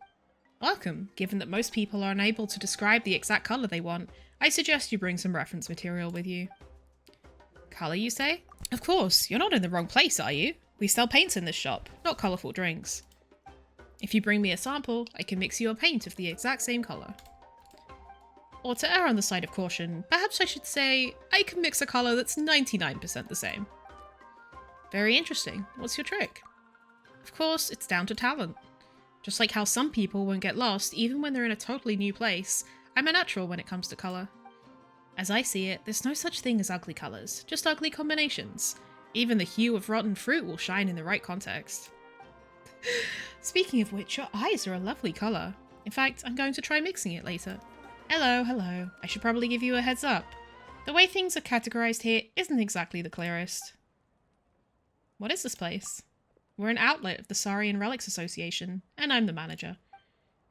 Welcome. Given that most people are unable to describe the exact colour they want, I suggest you bring some reference material with you. Colour, you say? Of course, you're not in the wrong place, are you? We sell paints in this shop, not colourful drinks. If you bring me a sample, I can mix you a paint of the exact same colour. Or to err on the side of caution, perhaps I should say, I can mix a colour that's 99% the same. Very interesting. What's your trick? Of course, it's down to talent. Just like how some people won't get lost even when they're in a totally new place, I'm a natural when it comes to colour. As I see it, there's no such thing as ugly colours, just ugly combinations. Even the hue of rotten fruit will shine in the right context. Speaking of which, your eyes are a lovely colour. In fact, I'm going to try mixing it later. Hello, hello. I should probably give you a heads up. The way things are categorised here isn't exactly the clearest. What is this place? We're an outlet of the Saurian Relics Association, and I'm the manager.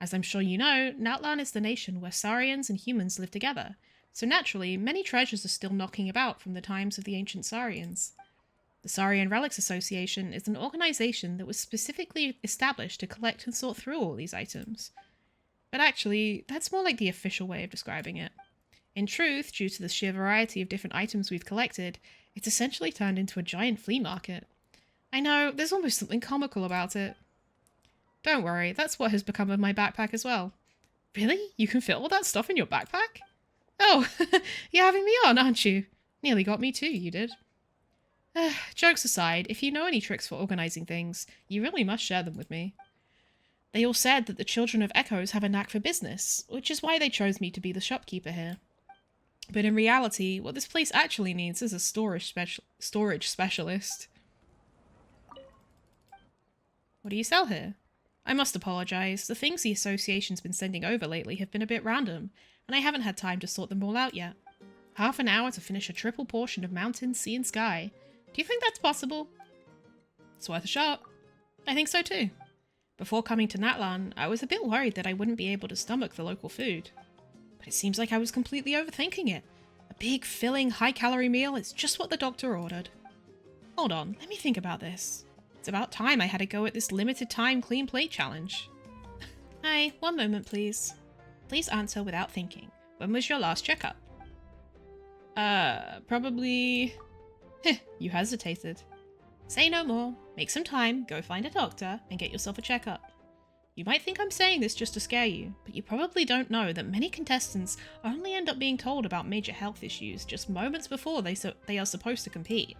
As I'm sure you know, Natlan is the nation where Saurians and humans live together, so naturally, many treasures are still knocking about from the times of the ancient Saurians. The Saurian Relics Association is an organisation that was specifically established to collect and sort through all these items. But actually, that's more like the official way of describing it. In truth, due to the sheer variety of different items we've collected, it's essentially turned into a giant flea market. I know, there's almost something comical about it. Don't worry, that's what has become of my backpack as well. Really? You can fit all that stuff in your backpack? Oh, you're having me on, aren't you? Nearly got me too, you did. Jokes aside, if you know any tricks for organising things, you really must share them with me. They all said that the children of Echoes have a knack for business, which is why they chose me to be the shopkeeper here. But in reality, what this place actually needs is a storage specialist. What do you sell here? I must apologise, the things the association's been sending over lately have been a bit random, and I haven't had time to sort them all out yet. Half an hour to finish a triple portion of mountain, sea and sky. Do you think that's possible? It's worth a shot. I think so too. Before coming to Natlan, I was a bit worried that I wouldn't be able to stomach the local food. But it seems like I was completely overthinking it. A big, filling, high-calorie meal is just what the doctor ordered. Hold on, let me think about this. It's about time I had a go at this limited-time clean plate challenge. Hi, one moment please. Please answer without thinking. When was your last checkup? Probably... you hesitated. Say no more. Make some time, go find a doctor, and get yourself a checkup. You might think I'm saying this just to scare you, but you probably don't know that many contestants only end up being told about major health issues just moments before they are supposed to compete.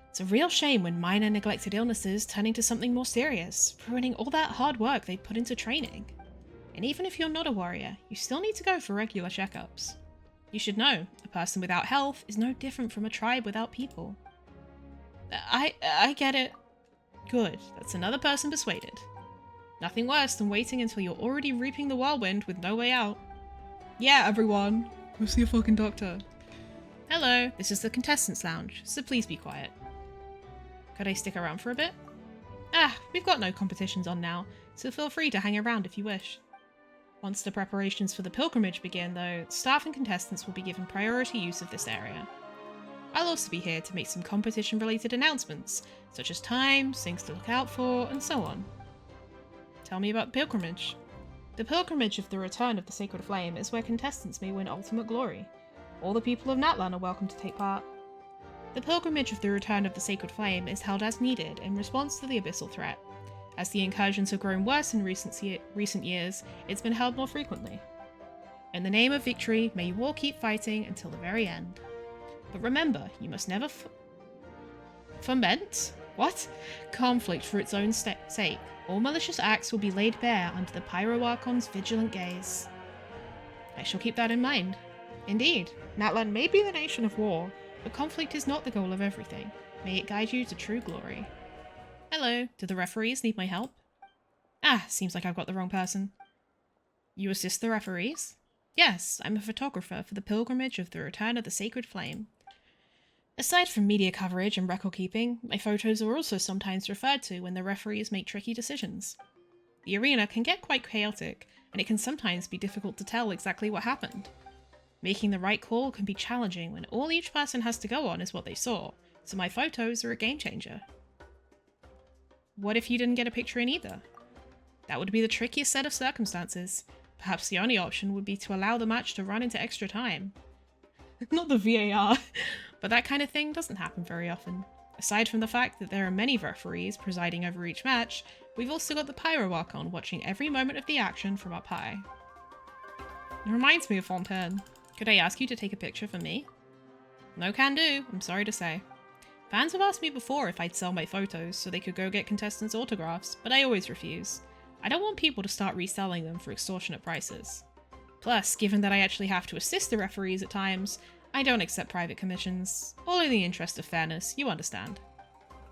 It's a real shame when minor neglected illnesses turn into something more serious, ruining all that hard work they put into training. And even if you're not a warrior, you still need to go for regular checkups. You should know, a person without health is no different from a tribe without people. I get it. Good, that's another person persuaded. Nothing worse than waiting until you're already reaping the whirlwind with no way out. Yeah, everyone, go see a fucking doctor. Hello, this is the contestants' lounge, so please be quiet. Could I stick around for a bit? We've got no competitions on now, so feel free to hang around if you wish. Once the preparations for the pilgrimage begin, though, staff and contestants will be given priority use of this area. I'll also be here to make some competition-related announcements, such as times, things to look out for, and so on. Tell me about the pilgrimage. The pilgrimage of the Return of the Sacred Flame is where contestants may win ultimate glory. All the people of Natlan are welcome to take part. The pilgrimage of the Return of the Sacred Flame is held as needed in response to the abyssal threat. As the incursions have grown worse in recent years, it's been held more frequently. In the name of victory, may you all keep fighting until the very end. But remember, you must never foment? What? Conflict for its own sake. All malicious acts will be laid bare under the Pyro Archon's vigilant gaze. I shall keep that in mind. Indeed, Natlan may be the nation of war, but conflict is not the goal of everything. May it guide you to true glory. Hello, do the referees need my help? Seems like I've got the wrong person. You assist the referees? Yes, I'm a photographer for the pilgrimage of the Return of the Sacred Flame. Aside from media coverage and record keeping, my photos are also sometimes referred to when the referees make tricky decisions. The arena can get quite chaotic, and it can sometimes be difficult to tell exactly what happened. Making the right call can be challenging when all each person has to go on is what they saw, so my photos are a game changer. What if you didn't get a picture in either? That would be the trickiest set of circumstances. Perhaps the only option would be to allow the match to run into extra time. Not the VAR, but that kind of thing doesn't happen very often. Aside from the fact that there are many referees presiding over each match, we've also got the Pyro Archon watching every moment of the action from up high. It reminds me of Fontaine. Could I ask you to take a picture for me? No can do, I'm sorry to say. Fans have asked me before if I'd sell my photos so they could go get contestants' autographs, but I always refuse. I don't want people to start reselling them for extortionate prices. Plus, given that I actually have to assist the referees at times, I don't accept private commissions. All in the interest of fairness, you understand.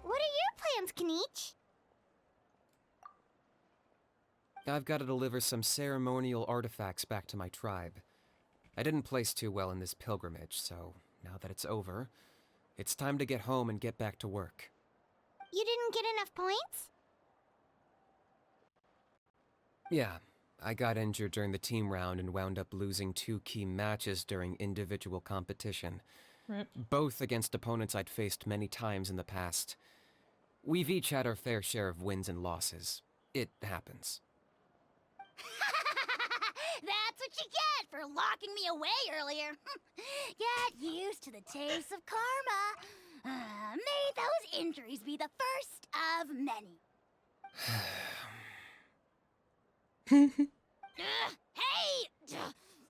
What are your plans, Kniech? I've got to deliver some ceremonial artifacts back to my tribe. I didn't place too well in this pilgrimage, so now that it's over, it's time to get home and get back to work. You didn't get enough points? Yeah, I got injured during the team round and wound up losing 2 key matches during individual competition. Rip. Both against opponents I'd faced many times in the past. We've each had our fair share of wins and losses. It happens. That's what you get for locking me away earlier. Get used to the taste of karma. May those injuries be the first of many. Hey!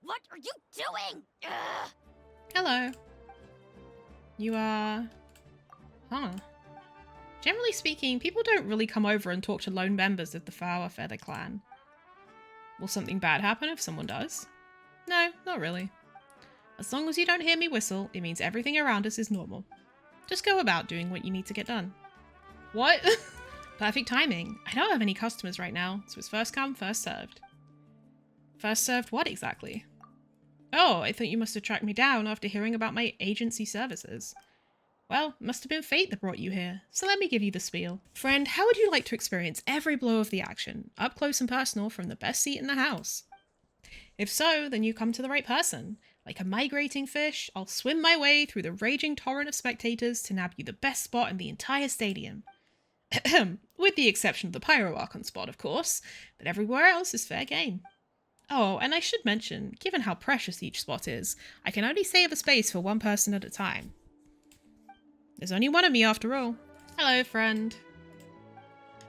What are you doing? Hello. You are... Huh. Generally speaking, people don't really come over and talk to lone members of the Flower Feather clan. Will something bad happen if someone does? No, not really. As long as you don't hear me whistle, it means everything around us is normal. Just go about doing what you need to get done. What? Perfect timing. I don't have any customers right now, so it's first come, first served. First served what exactly? Oh, I thought you must have tracked me down after hearing about my agency services. Well, it must have been fate that brought you here, so let me give you the spiel. Friend, how would you like to experience every blow of the action, up close and personal from the best seat in the house? If so, then you come to the right person. Like a migrating fish, I'll swim my way through the raging torrent of spectators to nab you the best spot in the entire stadium. With the exception of the Pyro Archon spot, of course, but everywhere else is fair game. Oh, and I should mention, given how precious each spot is, I can only save a space for one person at a time. There's only one of me after all. Hello, friend.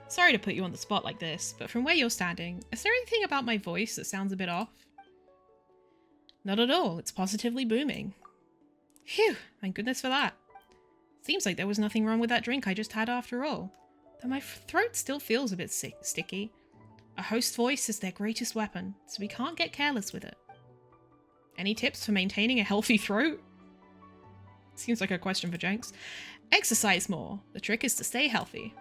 Sorry to put you on the spot like this, but from where you're standing, is there anything about my voice that sounds a bit off? Not at all, it's positively booming. Phew, thank goodness for that. Seems like there was nothing wrong with that drink I just had after all, though my throat still feels a bit sticky. A host's voice is their greatest weapon, so we can't get careless with it. Any tips for maintaining a healthy throat? Seems like a question for Jenks. Exercise more. The trick is to stay healthy.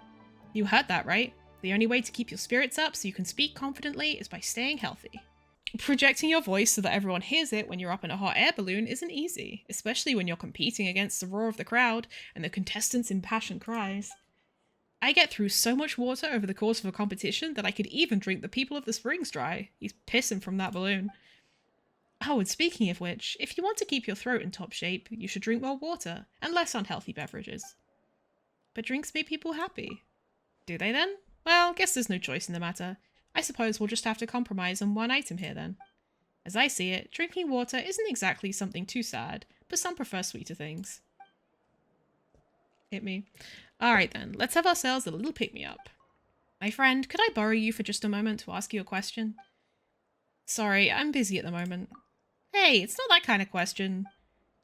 You heard that, right? The only way to keep your spirits up so you can speak confidently is by staying healthy. Projecting your voice so that everyone hears it when you're up in a hot air balloon isn't easy, especially when you're competing against the roar of the crowd and the contestants' impassioned cries. I get through so much water over the course of a competition that I could even drink the people of the springs dry. He's pissing from that balloon. Oh, and speaking of which, if you want to keep your throat in top shape, you should drink more water and less unhealthy beverages. But drinks make people happy. Do they then? Well, guess there's no choice in the matter. I suppose we'll just have to compromise on one item here then. As I see it, drinking water isn't exactly something too sad, but some prefer sweeter things. Hit me. Alright then, let's have ourselves a little pick-me-up. My friend, could I borrow you for just a moment to ask you a question? Sorry, I'm busy at the moment. Hey, it's not that kind of question.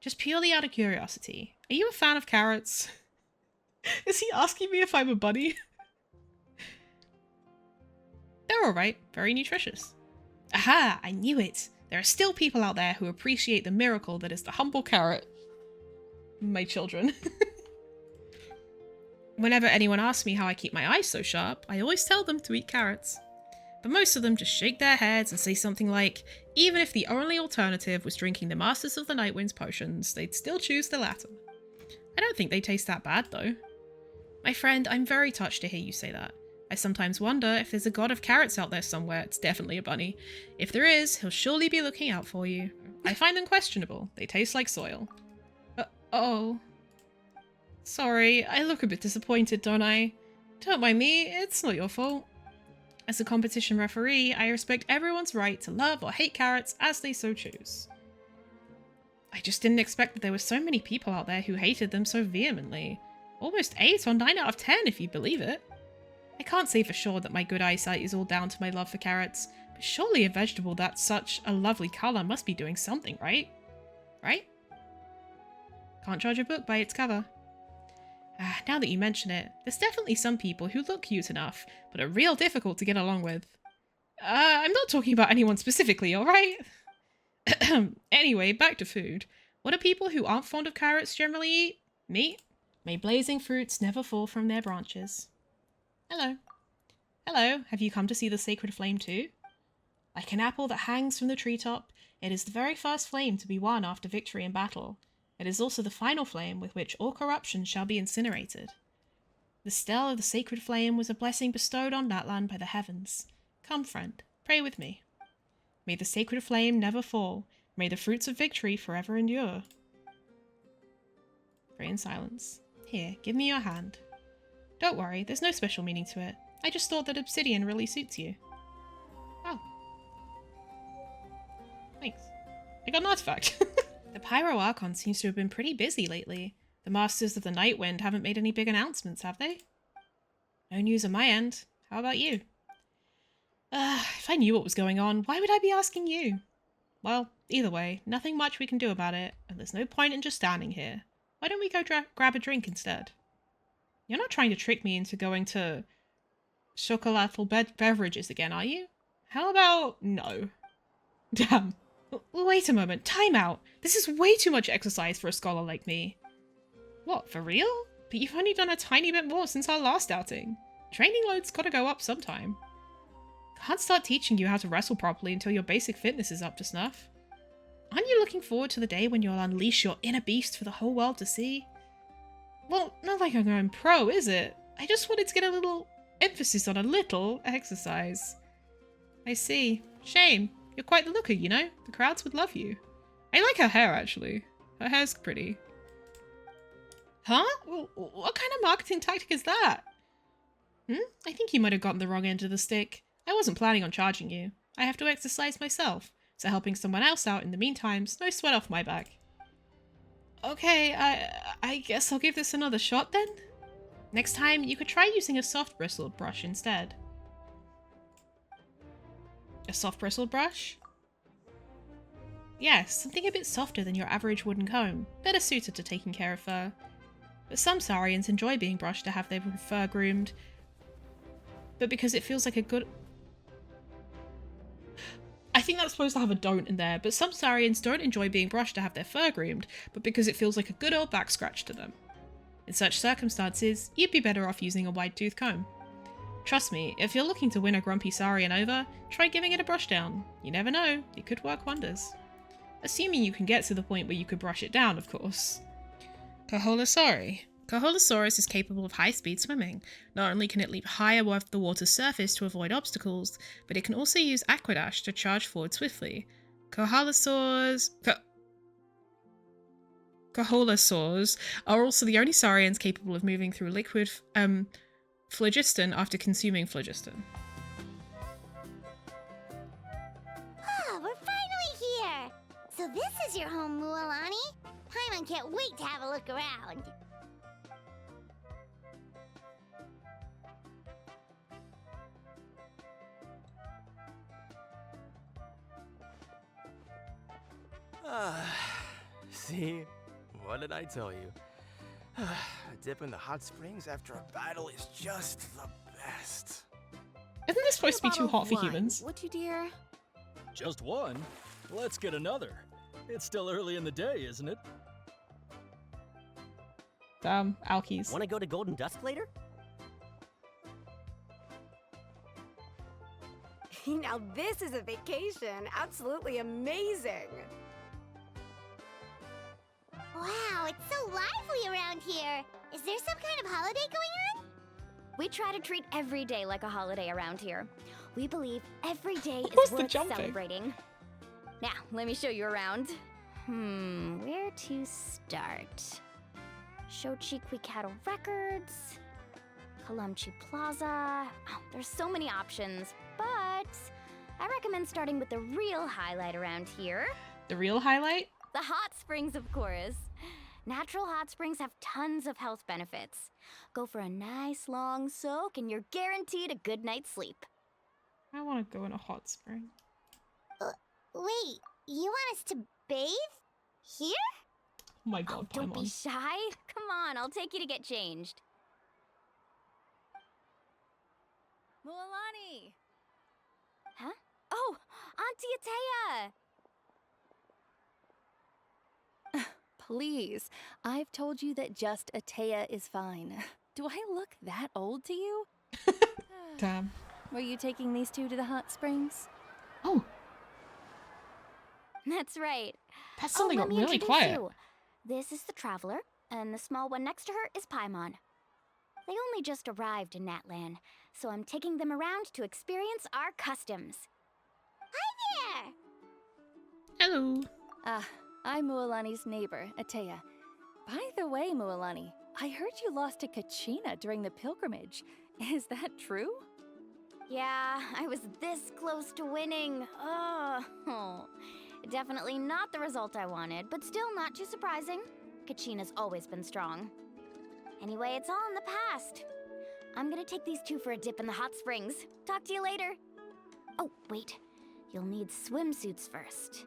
Just purely out of curiosity. Are you a fan of carrots? Is he asking me if I'm a bunny? They're alright, very nutritious. Aha, I knew it. There are still people out there who appreciate the miracle that is the humble carrot. My children. Whenever anyone asks me how I keep my eyes so sharp, I always tell them to eat carrots. but most of them just shake their heads and say something like, even if the only alternative was drinking the Masters of the Nightwind's potions, they'd still choose the latter. I don't think they taste that bad, though. My friend, I'm very touched to hear you say that. I sometimes wonder if there's a god of carrots out there somewhere. It's definitely a bunny. If there is, he'll surely be looking out for you. I find them questionable. They taste like soil. Oh. Sorry, I look a bit disappointed, don't I? Don't mind me, it's not your fault. As a competition referee, I respect everyone's right to love or hate carrots as they so choose. I just didn't expect that there were so many people out there who hated them so vehemently. Almost 8 or 9 out of 10 if you believe it. I can't say for sure that my good eyesight is all down to my love for carrots, but surely a vegetable that's such a lovely colour must be doing something, right? Right? Can't judge a book by its cover. Now that you mention it, there's definitely some people who look cute enough, but are real difficult to get along with. I'm not talking about anyone specifically, alright? Anyway, back to food. What do people who aren't fond of carrots generally eat? Meat? May blazing fruits never fall from their branches. Hello. Hello, have you come to see the sacred flame too? Like an apple that hangs from the treetop, it is the very first flame to be won after victory in battle. It is also the final flame with which all corruption shall be incinerated. The stell of the sacred flame was a blessing bestowed on Natlan by the heavens. Come, friend, pray with me. May the sacred flame never fall. May the fruits of victory forever endure. Pray in silence. Here, give me your hand. Don't worry, there's no special meaning to it. I just thought that obsidian really suits you. Oh. Thanks. I got an artifact. The Pyro Archon seems to have been pretty busy lately. The Masters of the Nightwind haven't made any big announcements, have they? No news on my end. How about you? If I knew what was going on, why would I be asking you? Well, either way, nothing much we can do about it, and there's no point in just standing here. Why don't we go grab a drink instead? You're not trying to trick me into going to chocolateful beverages again, are you? How about no? Damn. Wait a moment, time out. This is way too much exercise for a scholar like me. What, for real? But you've only done a tiny bit more since our last outing. Training load's gotta go up sometime. Can't start teaching you how to wrestle properly until your basic fitness is up to snuff. Aren't you looking forward to the day when you'll unleash your inner beast for the whole world to see? Well, not like I'm going pro, is it? I just wanted to get a little emphasis on a little exercise. I see. Shame. You're quite the looker, you know? The crowds would love you. I like her hair, actually. Her hair's pretty. Huh? What kind of marketing tactic is that? I think you might have gotten the wrong end of the stick. I wasn't planning on charging you. I have to exercise myself, so helping someone else out in the meantime's no sweat off my back. Okay, I guess I'll give this another shot then? Next time, you could try using a soft bristled brush instead. A soft bristled brush? Yes, something a bit softer than your average wooden comb, better suited to taking care of fur. But some Saurians enjoy being brushed to have their fur groomed. But because it feels like a good... I think that's supposed to have a don't in there, but some Saurians don't enjoy being brushed to have their fur groomed, but because it feels like a good old back scratch to them. In such circumstances, you'd be better off using a wide-tooth comb. Trust me, if you're looking to win a grumpy Saurian over, try giving it a brush down. You never know, it could work wonders. Assuming you can get to the point where you could brush it down, of course. Koholosaurus is capable of high-speed swimming. Not only can it leap high above the water's surface to avoid obstacles, but it can also use Aquadash to charge forward swiftly. Koholosaurs are also the only Saurians capable of moving through liquid phlogiston after consuming phlogiston. Ah, we're finally here! So this is your home, Mualani? Paimon can't wait to have a look around. See? What did I tell you? A dip in the hot springs after a battle is just the best. Isn't this supposed to be too hot for humans? Would you, dear? Just one? Let's get another. It's still early in the day, isn't it? Damn, alkies. Want to go to Golden Dusk later? Now this is a vacation. Absolutely amazing. Wow, it's so lively around here. Is there some kind of holiday going on? We try to treat every day like a holiday around here. We believe every day Where's is the worth jumping? celebrating. Now, let me show you around. Where to start? Shochiqui Cattle Records, Kalumchi Plaza. Oh, there's so many options, but I recommend starting with the real highlight around here. The real highlight? The hot springs, of course. Natural hot springs have tons of health benefits. Go for a nice long soak and you're guaranteed a good night's sleep. I want to go in a hot spring. Wait, you want us to bathe? Here? Oh my god, Don't be Paimon. shy. Come on, I'll take you to get changed. Mualani! Huh? Oh, Auntie Atea! Please, I've told you that just Atea is fine. Do I look that old to you? Damn. Were you taking these two to the hot springs? Oh. That's right. That suddenly got let me really introduce quiet. you. This is the Traveler, and the small one next to her is Paimon. They only just arrived in Natlan, so I'm taking them around to experience our customs. Hi Hello. I'm Mualani's neighbor, Atea. By the way, Mualani, I heard you lost to Kachina during the pilgrimage. Is that true? Yeah, I was this close to winning. Oh. Definitely not the result I wanted, but still not too surprising. Kachina's always been strong. Anyway, it's all in the past. I'm gonna take these two for a dip in the hot springs. Talk to you later. Oh, wait. You'll need swimsuits first.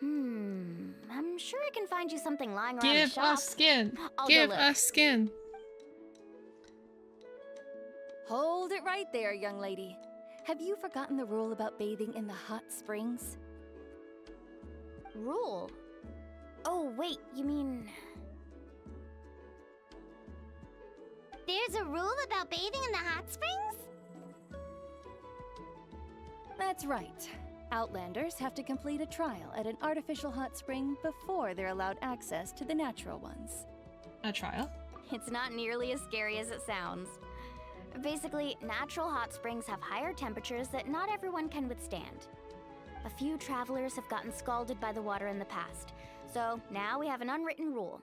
I'm sure I can find you something lying around the Give shop. us skin. I'll go Give look. us skin. Hold it right there, young lady. Have you forgotten the rule about bathing in the hot springs? Rule? Oh, wait, you mean... There's a rule about bathing in the hot springs? That's right. Outlanders have to complete a trial at an artificial hot spring before they're allowed access to the natural ones. A trial? It's not nearly as scary as it sounds. Basically, natural hot springs have higher temperatures that not everyone can withstand. A few travelers have gotten scalded by the water in the past, so now we have an unwritten rule.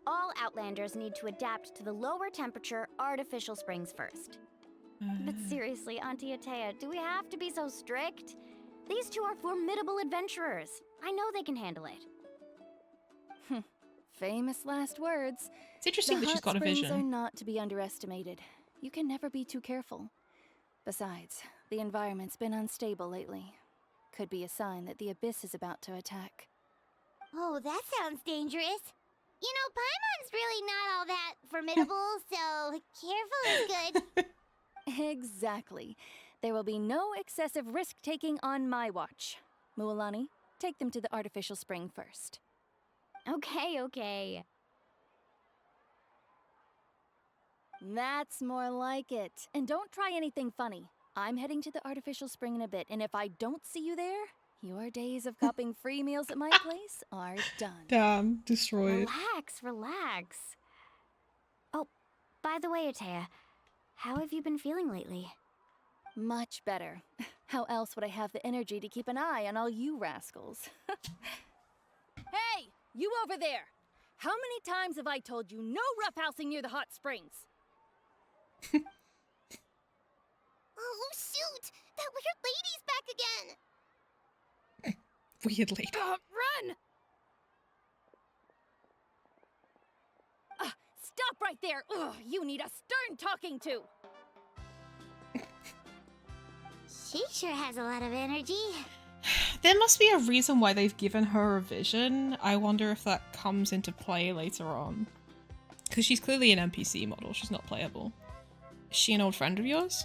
All Outlanders need to adapt to the lower temperature artificial springs first. But seriously, Auntie Atea, do we have to be so strict? These two are formidable adventurers. I know they can handle it. Famous last words. It's interesting that she's got a The hot springs are vision. not to be underestimated. You can never be too careful. Besides, the environment's been unstable lately. Could be a sign that the Abyss is about to attack. Oh, that sounds dangerous. You know, Paimon's really not all that formidable, so careful is good. Exactly. There will be no excessive risk-taking on my watch. Mualani, take them to the artificial spring first. Okay. That's more like it. And don't try anything funny. I'm heading to the artificial spring in a bit, and if I don't see you there, your days of copping free meals at my place are done. Damn, destroyed. Relax. Oh, by the way, Atea, how have you been feeling lately? Much better. How else would I have the energy to keep an eye on all you rascals? Hey, you over there! How many times have I told you no roughhousing near the hot springs? Oh, shoot! That weird lady's back again! Weird lady. Run! Stop right there! Ugh, you need a stern talking to! She sure has a lot of energy. There must be a reason why they've given her a vision. I wonder if that comes into play later on. Because she's clearly an NPC model, she's not playable. Is she an old friend of yours?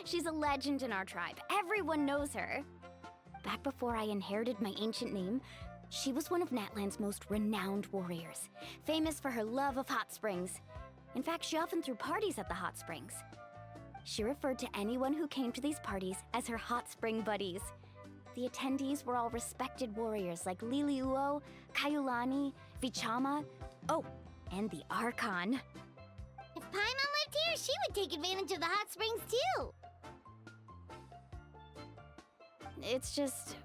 She's a legend in our tribe. Everyone knows her. Back before I inherited my ancient name, she was one of Natlan's most renowned warriors, famous for her love of hot springs. In fact, she often threw parties at the hot springs. She referred to anyone who came to these parties as her hot spring buddies. The attendees were all respected warriors like Liliuo, Kaiulani, Vichama, oh, and the Archon. If Paimon lived here, she would take advantage of the hot springs too. It's just,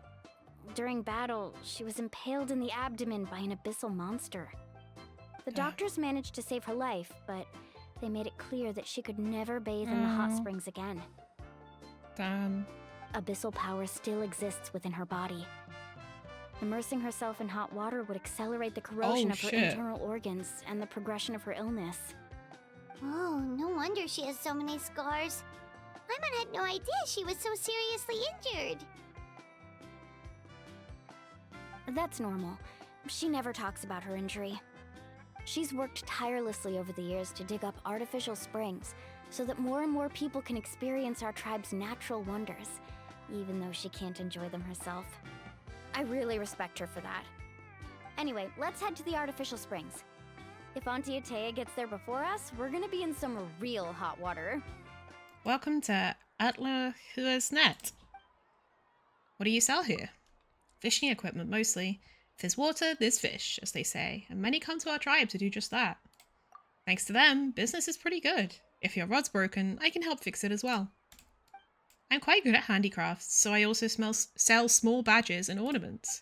during battle, she was impaled in the abdomen by an abyssal monster. The doctors managed to save her life, but they made it clear that she could never bathe in the hot springs again. Damn. Abyssal power still exists within her body. Immersing herself in hot water would accelerate the corrosion of her internal organs and the progression of her illness. Oh, no wonder she has so many scars. Paimon had no idea she was so seriously injured. That's normal. She never talks about her injury. She's worked tirelessly over the years to dig up artificial springs so that more and more people can experience our tribe's natural wonders, even though she can't enjoy them herself. I really respect her for that. Anyway, let's head to the artificial springs. If Auntie Atea gets there before us, we're gonna be in some real hot water. Welcome to Atlahua's Net. What do you sell here? Fishing equipment, mostly. If there's water, there's fish, as they say, and many come to our tribe to do just that. Thanks to them, business is pretty good. If your rod's broken, I can help fix it as well. I'm quite good at handicrafts, so I also sell small badges and ornaments.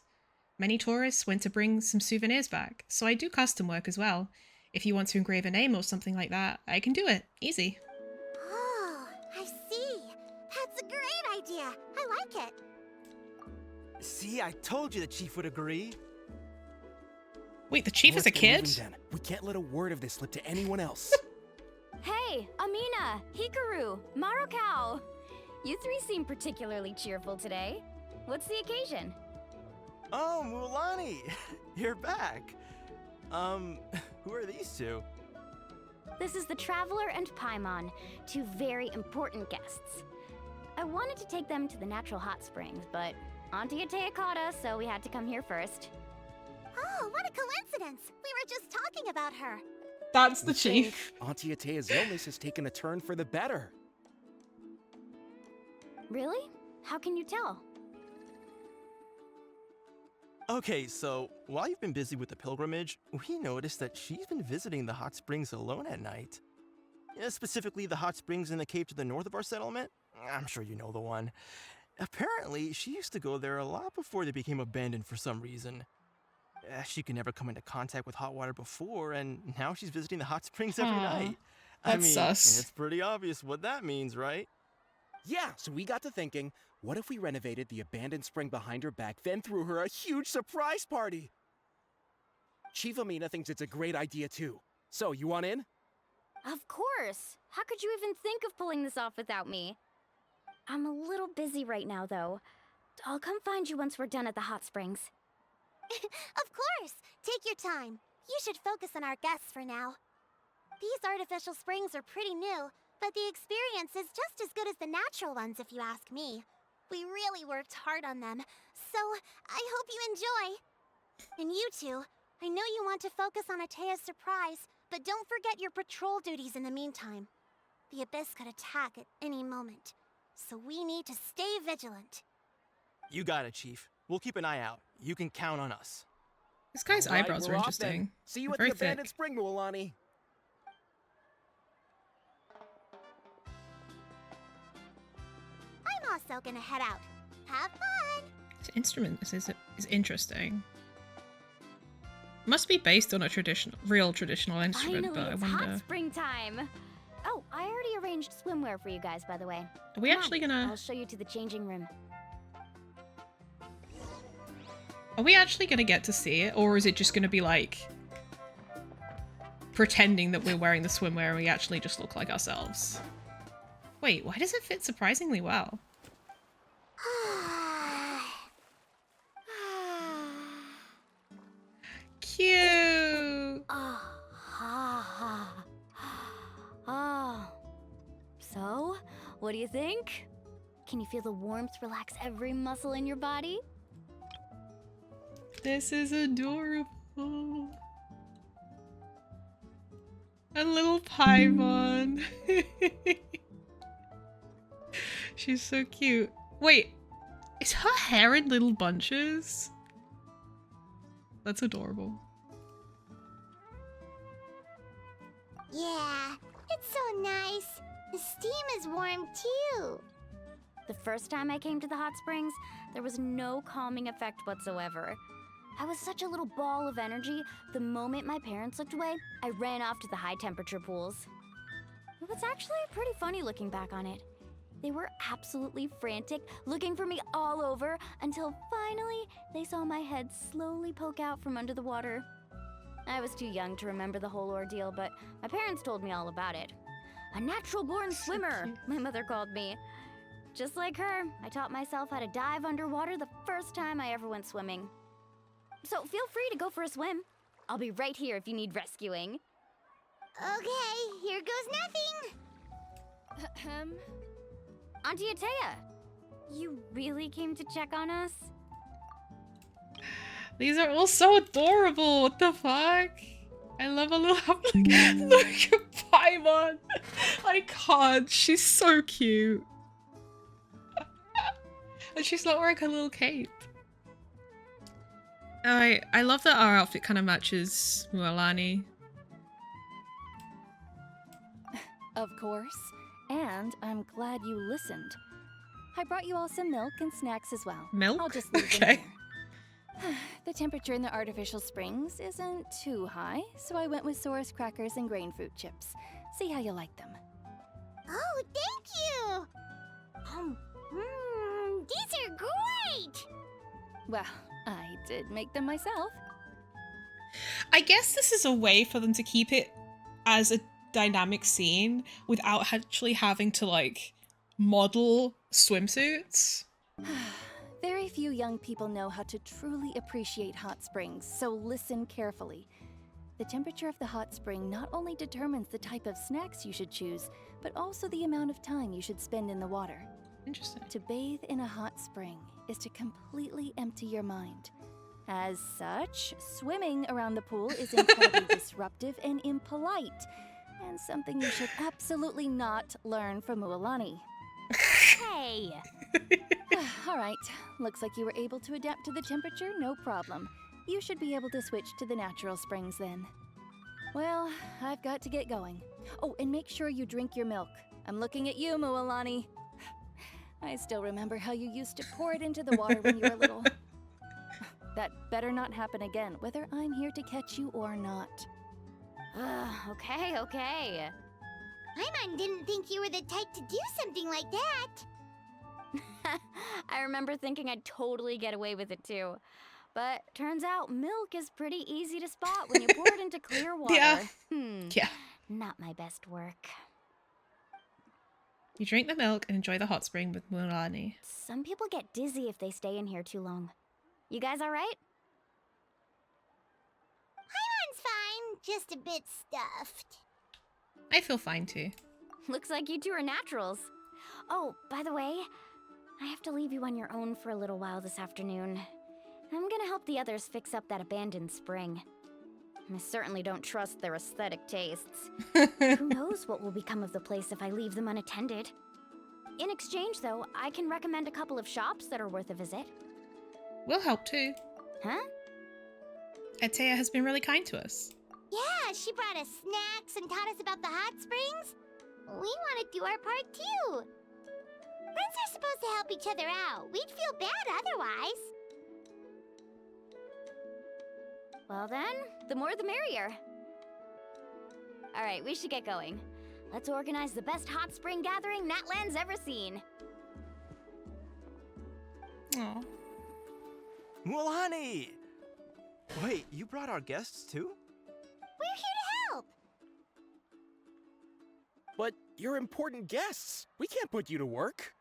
Many tourists went to bring some souvenirs back, so I do custom work as well. If you want to engrave a name or something like that, I can do it. Easy. Oh, I see. That's a great idea. I like it. See, I told you the chief would agree. Wait, the chief is a kid? We can't let a word of this slip to anyone else. Hey, Amina, Hikaru, Marukau. You three seem particularly cheerful today. What's the occasion? Oh, Mulani, you're back. Who are these two? This is the Traveler and Paimon, two very important guests. I wanted to take them to the natural hot springs, but Auntie Atea caught us, so we had to come here first. Oh, what a coincidence! We were just talking about her. That's the chief. Auntie Atea's illness has taken a turn for the better. Really? How can you tell? Okay, so while you've been busy with the pilgrimage, we noticed that she's been visiting the hot springs alone at night. Specifically, the hot springs in the cave to the north of our settlement. I'm sure you know the one. Apparently, she used to go there a lot before they became abandoned for some reason. She could never come into contact with hot water before, and now she's visiting the hot springs every night. I mean, sus. it's pretty obvious what that means, right? Yeah, so we got to thinking, what if we renovated the abandoned spring behind her back, then threw her a huge surprise party? Chief Amina thinks it's a great idea too. So, you want in? Of course! How could you even think of pulling this off without me? I'm a little busy right now, though. I'll come find you once we're done at the hot springs. Of course! Take your time. You should focus on our guests for now. These artificial springs are pretty new, but the experience is just as good as the natural ones if you ask me. We really worked hard on them, so I hope you enjoy. And you two, I know you want to focus on Atea's surprise, but don't forget your patrol duties in the meantime. The Abyss could attack at any moment, so we need to stay vigilant. You got it, Chief. We'll keep an eye out. You can count on us. This guy's All right, eyebrows we're are off interesting. then. See you They're at the very abandoned thick. spring, Mualani. I'm also gonna head out. Have fun! This instrument is interesting. Must be based on a real traditional instrument, Finally, but I it's wonder. hot springtime! Oh, I already arranged swimwear for you guys, by the way. Are we Come actually on, gonna? I'll show you to the changing room. Are we actually gonna get to see it, or is it just gonna be like pretending that we're wearing the swimwear and we actually just look like ourselves? Wait, why does it fit surprisingly well? Cute. Oh. So, what do you think? Can you feel the warmth relax every muscle in your body? This is adorable. A little Paimon. She's so cute. Wait, is her hair in little bunches? That's adorable. Yeah, it's so nice. The steam is warm too. The first time I came to the hot springs, there was no calming effect whatsoever. I was such a little ball of energy, the moment my parents looked away, I ran off to the high temperature pools. It was actually pretty funny looking back on it. They were absolutely frantic, looking for me all over, until finally they saw my head slowly poke out from under the water. I was too young to remember the whole ordeal, but my parents told me all about it. A natural-born swimmer, my mother called me. Just like her, I taught myself how to dive underwater the first time I ever went swimming. So feel free to go for a swim. I'll be right here if you need rescuing. Okay, here goes nothing. Auntie Atea, you really came to check on us? These are all so adorable. What the fuck? I love a little look at Paimon. I can't. She's so cute. And she's not wearing her little cape. I love that our outfit kind of matches Mualani. Of course. And I'm glad you listened. I brought you all some milk and snacks as well. Milk? I'll just leave them here. The temperature in the artificial springs isn't too high, so I went with Saurus crackers and grain fruit chips. See how you like them. Oh, thank you! These are great! Well, I did make them myself. I guess this is a way for them to keep it as a dynamic scene without actually having to, like, model swimsuits. Very few young people know how to truly appreciate hot springs, so listen carefully. The temperature of the hot spring not only determines the type of snacks you should choose, but also the amount of time you should spend in the water. Interesting. To bathe in a hot spring is to completely empty your mind. As such, swimming around the pool is incredibly disruptive and impolite, and something you should absolutely not learn from Mualani. Hey! All right, looks like you were able to adapt to the temperature, no problem. You should be able to switch to the natural springs then. Well, I've got to get going. Oh, and make sure you drink your milk. I'm looking at you, Mualani. I still remember how you used to pour it into the water when you were little. That better not happen again, whether I'm here to catch you or not. Okay. Paimon didn't think you were the type to do something like that. I remember thinking I'd totally get away with it too. But turns out milk is pretty easy to spot when you pour it into clear water. Yeah. Not my best work. You drink the milk and enjoy the hot spring with Mualani. Some people get dizzy if they stay in here too long. You guys alright? Paimon's fine, just a bit stuffed. I feel fine too. Looks like you two are naturals. Oh, by the way, I have to leave you on your own for a little while this afternoon. I'm gonna help the others fix up that abandoned spring. I certainly don't trust their aesthetic tastes. Who knows what will become of the place if I leave them unattended. In exchange, though, I can recommend a couple of shops that are worth a visit. We'll help too. Huh? Atea has been really kind to us. Yeah, she brought us snacks and taught us about the hot springs. We want to do our part, too. Friends are supposed to help each other out. We'd feel bad otherwise. Well then, the more the merrier. Alright, we should get going. Let's organize the best hot spring gathering Natlan's ever seen. Aw. Mualani! Wait, you brought our guests too? We're here to help! But you're important guests. We can't put you to work.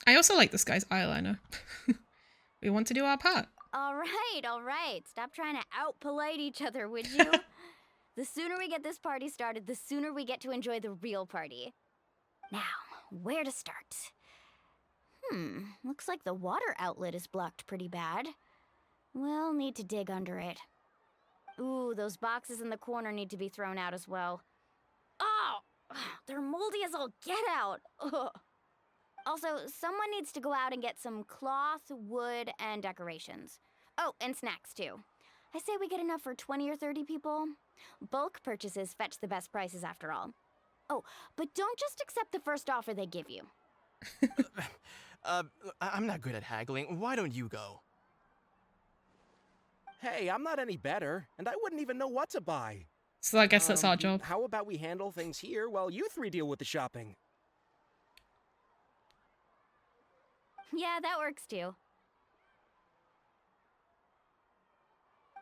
I also like this guy's eyeliner. We want to do our part. Alright. Stop trying to out-polite each other, would you? The sooner we get this party started, the sooner we get to enjoy the real party. Now, where to start? Looks like the water outlet is blocked pretty bad. We'll need to dig under it. Ooh, those boxes in the corner need to be thrown out as well. Oh! They're moldy as all get out! Ugh. Also, someone needs to go out and get some cloth, wood, and decorations. Oh, and snacks too. I say we get enough for 20 or 30 people. Bulk purchases fetch the best prices after all. Oh, but don't just accept the first offer they give you. I'm not good at haggling. Why don't you go? Hey, I'm not any better, and I wouldn't even know what to buy. So I guess that's our job. How about we handle things here while you three deal with the shopping? Yeah, that works too.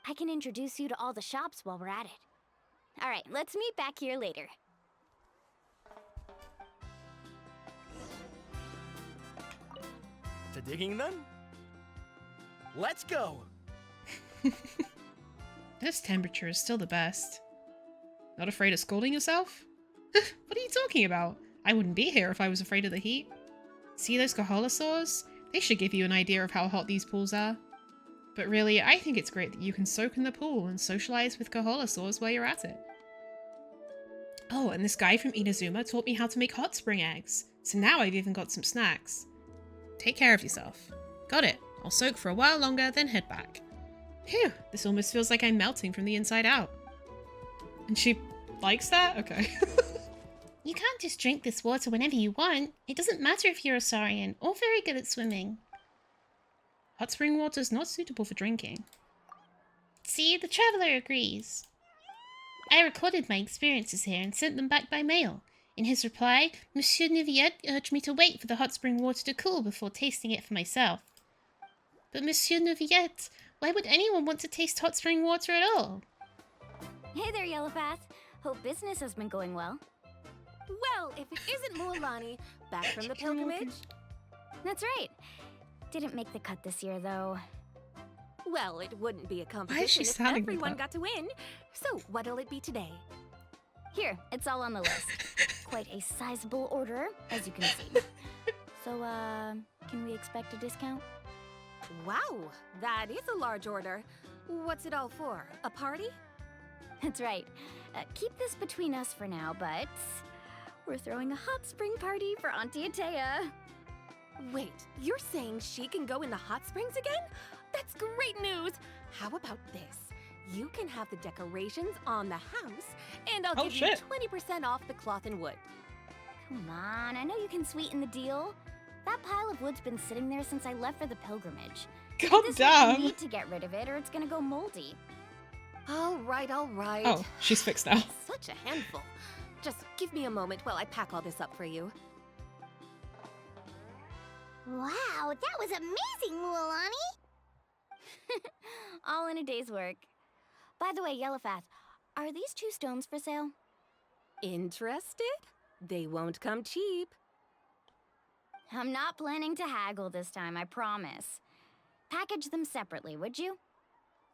I can introduce you to all the shops while we're at it. All right, let's meet back here later. To digging then? Let's go! This temperature is still the best. Not afraid of scalding yourself? What are you talking about? I wouldn't be here if I was afraid of the heat. See those Kaholosaurs? They should give you an idea of how hot these pools are. But really, I think it's great that you can soak in the pool and socialize with Kaholosaurs while you're at it. Oh, and this guy from Inazuma taught me how to make hot spring eggs, so now I've even got some snacks. Take care of yourself. Got it. I'll soak for a while longer, then head back. Phew, this almost feels like I'm melting from the inside out. And she likes that? Okay. You can't just drink this water whenever you want. It doesn't matter if you're a Saurian or very good at swimming. Hot spring water is not suitable for drinking. See, the traveler agrees. I recorded my experiences here and sent them back by mail. In his reply, Monsieur Neuvillette urged me to wait for the hot spring water to cool before tasting it for myself. But Monsieur Neuvillette, why would anyone want to taste hot spring water at all? Hey there, Yellowpath. Hope business has been going well. Well, if it isn't Mualani, back from the pilgrimage. That's right. Didn't make the cut this year, though. Well, it wouldn't be a Why is she competition if sounding like everyone that? got to win. So, what'll it be today? Here, it's all on the list. Quite a sizable order, as you can see. So, can we expect a discount? Wow, that is a large order. What's it all for? A party? That's right. Keep this between us for now, but we're throwing a hot spring party for Auntie Atea. Wait, you're saying she can go in the hot springs again? That's great news! How about this? You can have the decorations on the house, and I'll give you 20% off the cloth and wood. Come on, I know you can sweeten the deal. That pile of wood's been sitting there since I left for the pilgrimage. God damn. We need to get rid of it, or it's gonna go moldy. All right, all right. Oh, she's fixed now. Such a handful. Just give me a moment while I pack all this up for you. Wow, that was amazing, Mualani! All in a day's work. By the way, Yellowpath, are these 2 stones for sale? Interested? They won't come cheap. I'm not planning to haggle this time, I promise. Package them separately, would you?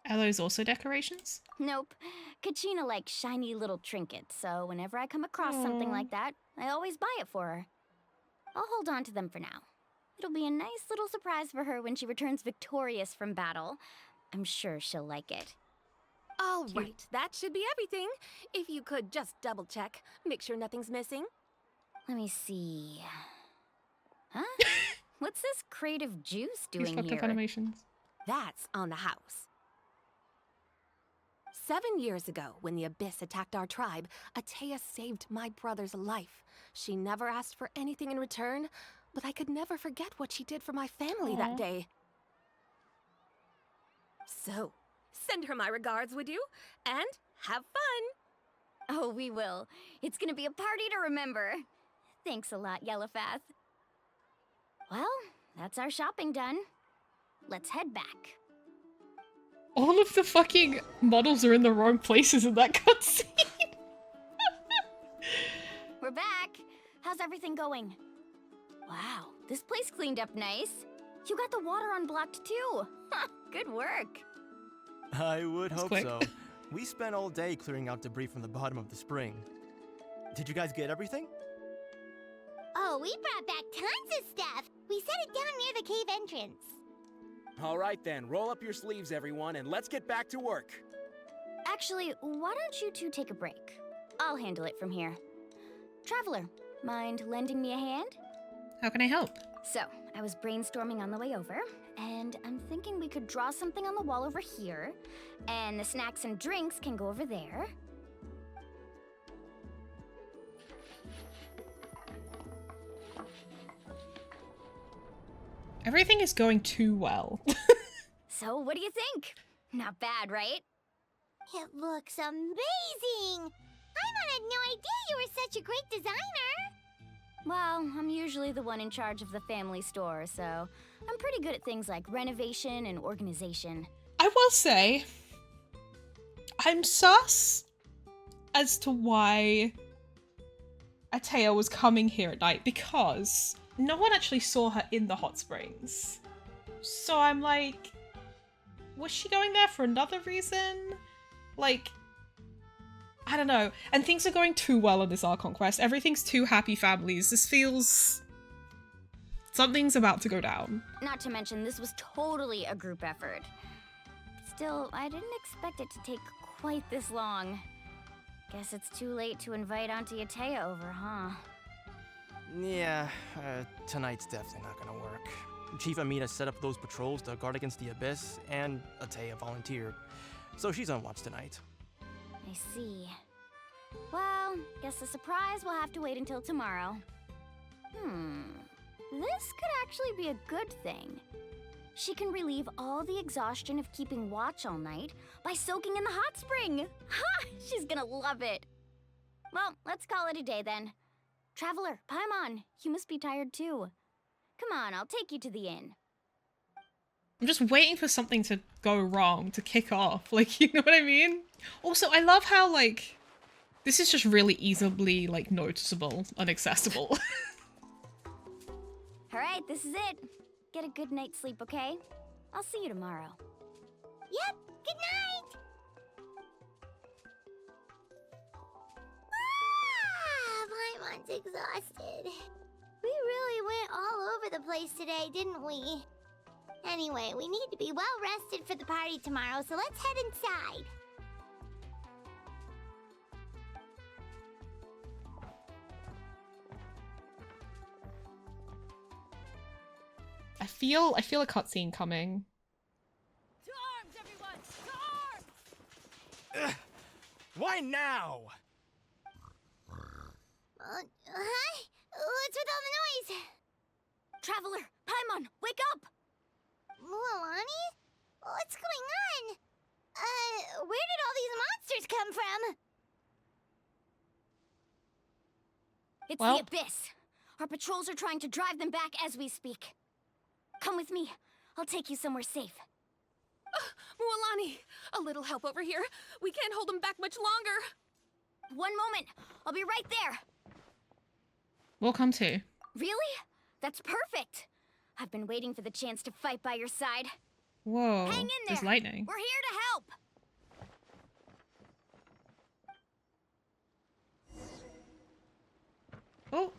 Are those also decorations? Nope. Kachina likes shiny little trinkets, so whenever I come across something like that, I always buy it for her. I'll hold on to them for now. It'll be a nice little surprise for her when she returns victorious from battle. I'm sure she'll like it. All right, that should be everything. If you could just double check, make sure nothing's missing. Let me see. Huh? What's this crate of juice doing Fucked here? up animations. That's on the house. 7 years ago, when the Abyss attacked our tribe, Atea saved my brother's life. She never asked for anything in return, but I could never forget what she did for my family that day. So, send her my regards, would you? And have fun! Oh, we will. It's gonna be a party to remember. Thanks a lot, Yellowpath. Well, that's our shopping done. Let's head back. All of the fucking models are in the wrong places in that cutscene. We're back. How's everything going? Wow, this place cleaned up nice. You got the water unblocked too. Good work. I would hope quick. so. We spent all day clearing out debris from the bottom of the spring. Did you guys get everything? Oh, we brought back tons of stuff! We set it down near the cave entrance. All right then, roll up your sleeves, everyone, and let's get back to work. Actually, why don't you two take a break? I'll handle it from here. Traveler, mind lending me a hand? How can I help? So, I was brainstorming on the way over, and I'm thinking we could draw something on the wall over here, and the snacks and drinks can go over there. Everything is going too well. So, what do you think? Not bad, right? It looks amazing! I had no idea you were such a great designer! Well, I'm usually the one in charge of the family store, so I'm pretty good at things like renovation and organization. I will say, I'm sus as to why Atea was coming here at night, because no one actually saw her in the hot springs. So I'm like, was she going there for another reason? Like, I don't know. And things are going too well on this Archon Quest. Everything's too happy families. This feels... something's about to go down. Not to mention, this was totally a group effort. Still, I didn't expect it to take quite this long. Guess it's too late to invite Auntie Atea over, huh? Yeah, tonight's definitely not gonna work. Chief Amina set up those patrols to guard against the Abyss, and Atea volunteered. So she's on watch tonight. I see. Well, guess the surprise will have to wait until tomorrow. This could actually be a good thing. She can relieve all the exhaustion of keeping watch all night by soaking in the hot spring. Ha! She's gonna love it. Well, let's call it a day then. Traveler, Paimon, you must be tired too. Come on, I'll take you to the inn. I'm just waiting for something to go wrong, to kick off. Like, you know what I mean? Also, I love how, like, this is just really easily, like, noticeable and accessible. Alright, this is it. Get a good night's sleep, okay? I'll see you tomorrow. Yep, good night! Paimon's exhausted. We really went all over the place today, didn't we? Anyway, we need to be well rested for the party tomorrow, so let's head inside. I feel a cutscene coming. To arms, everyone! To arms! Why now? Hi? What's with all the noise? Traveler, Paimon, wake up! Mualani? What's going on? Where did all these monsters come from? It's Well. the Abyss. Our patrols are trying to drive them back as we speak. Come with me. I'll take you somewhere safe. Mualani, a little help over here. We can't hold them back much longer. One moment. I'll be right there. We'll come too. Really? That's perfect. I've been waiting for the chance to fight by your side. Whoa, Hang in there. there's lightning. We're here to help. Oh.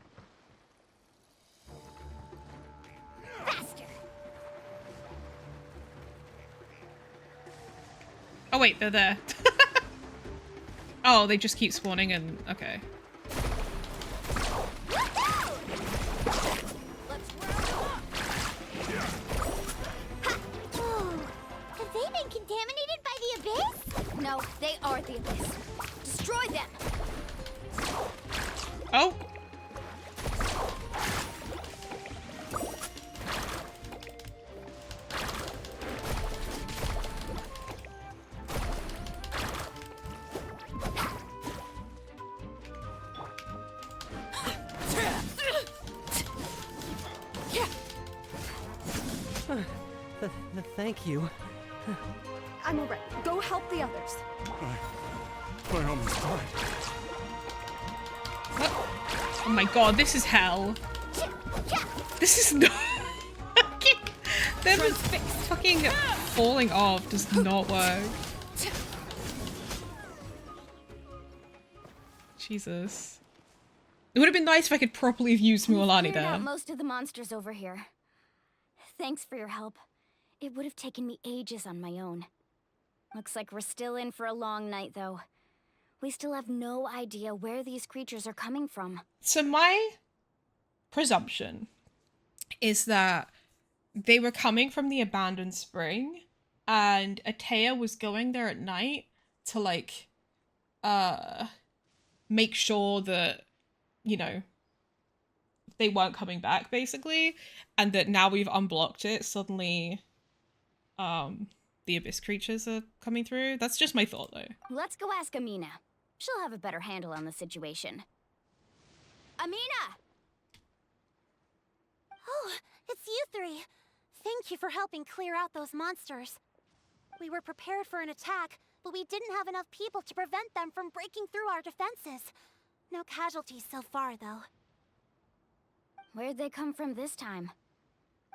Faster. Oh wait, they're there. Oh, they just keep spawning and... okay. Have they been contaminated by the Abyss? No, they are the Abyss. Destroy them. Oh. Thank you. I'm alright. Go help the others. I almost died. Oh my god, this is hell. This is not... Them fucking falling off does not work. Jesus. It would have been nice if I could properly have used Mualani We've cleared out there. most of the monsters over here. Thanks for your help. It would have taken me ages on my own. Looks like we're still in for a long night, though. We still have no idea where these creatures are coming from. So my presumption is that they were coming from the abandoned spring, and Atea was going there at night to like make sure that, you know, they weren't coming back, basically, and that now we've unblocked it, suddenly the abyss creatures are coming through. That's just my thought, though. Let's go ask Amina. She'll have a better handle on the situation. Amina! Oh, it's you three. Thank you for helping clear out those monsters. We were prepared for an attack, but we didn't have enough people to prevent them from breaking through our defenses. No casualties so far, though. Where'd they come from this time?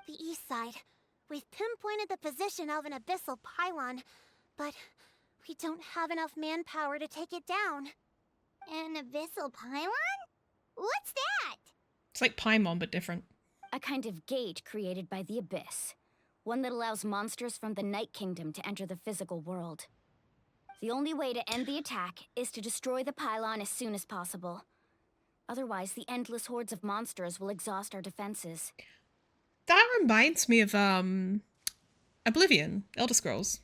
The east side. We've pinpointed the position of an abyssal pylon, but we don't have enough manpower to take it down. An abyssal pylon? What's that? It's like Paimon, but different. A kind of gate created by the abyss. One that allows monsters from the Night Kingdom to enter the physical world. The only way to end the attack is to destroy the pylon as soon as possible. Otherwise, the endless hordes of monsters will exhaust our defenses. That reminds me of Oblivion, Elder Scrolls.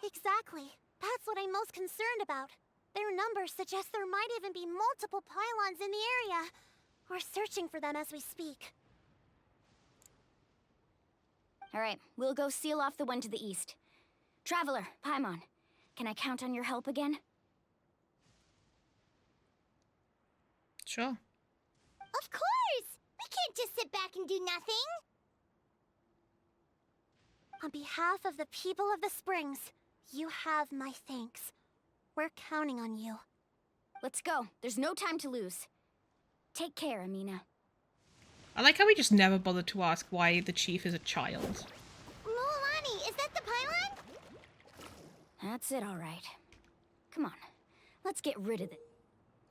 Exactly. That's what I'm most concerned about. Their numbers suggest there might even be multiple pylons in the area. We're searching for them as we speak. All right, we'll go seal off the one to the east. Traveler, Paimon, can I count on your help again? Sure. Of course! We can't just sit back and do nothing! On behalf of the people of the Springs, you have my thanks. We're counting on you. Let's go. There's no time to lose. Take care, Amina. I like how we just never bothered to ask why the chief is a child. Mualani, is that the pylon? That's it, all right. Come on, let's get rid of it.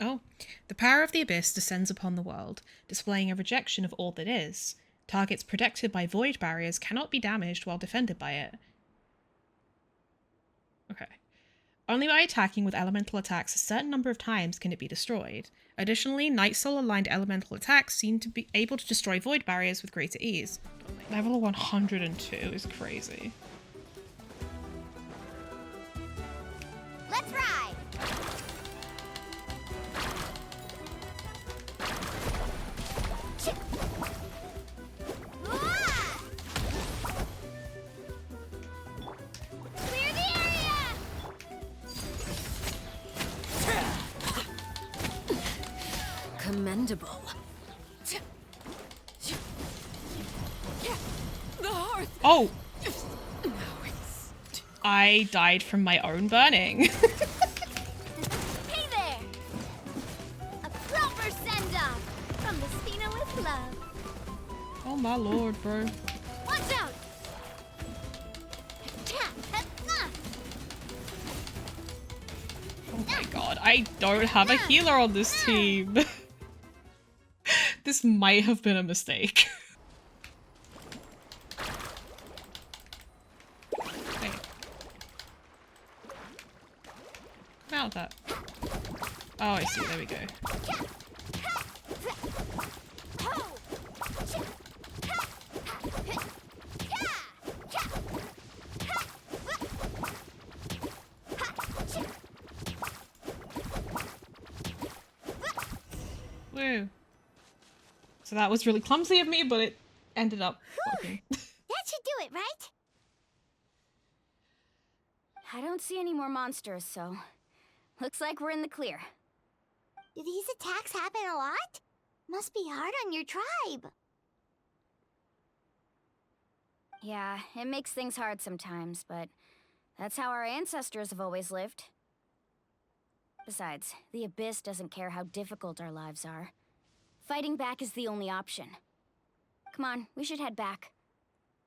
Oh, the power of the abyss descends upon the world, displaying a rejection of all that is. Targets protected by void barriers cannot be damaged while defended by it. Okay. Only by attacking with elemental attacks a certain number of times can it be destroyed. Additionally, Night Soul-aligned elemental attacks seem to be able to destroy void barriers with greater ease. Level 102 is crazy. Let's ride! Clear the area! Commendable. The hearth. Oh! I died from my own burning. Hey there! A proper send-off from the Spina with love. Oh my lord, bro. Watch out! Oh my god, I don't have a healer on this team. This might have been a mistake. Wait. Come out of that. Oh, I see. There we go. Woo. So that was really clumsy of me, but it ended up working. That should do it, right? I don't see any more monsters, so looks like we're in the clear. Do these attacks happen a lot? Must be hard on your tribe. Yeah, it makes things hard sometimes, but that's how our ancestors have always lived. Besides, the Abyss doesn't care how difficult our lives are. Fighting back is the only option. Come on, we should head back.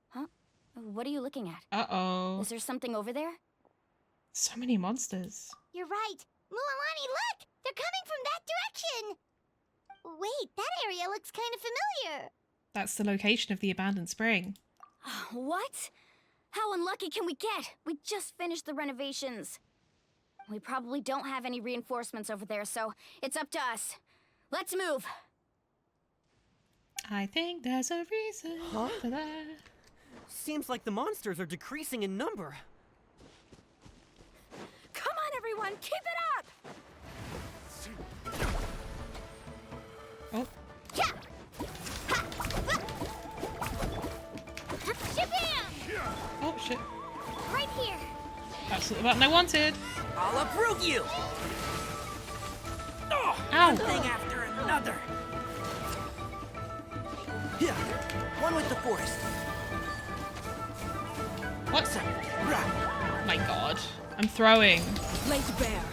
Huh? What are you looking at? Uh-oh. Is there something over there? So many monsters. You're right. Mualani, look! They're coming from that direction! Wait, that area looks kind of familiar. That's the location of the abandoned spring. What? How unlucky can we get? We just finished the renovations. We probably don't have any reinforcements over there, so it's up to us. Let's move. I think there's a reason for that. Seems like the monsters are decreasing in number. Come on, everyone, keep it up! Oh. Yeah. Shabam! Oh, shit. Right here. That's the button I wanted. I'll uproot you! Oh, ow! One thing after another. Yeah, one with the forest. What? My god. I'm throwing. Laid bare.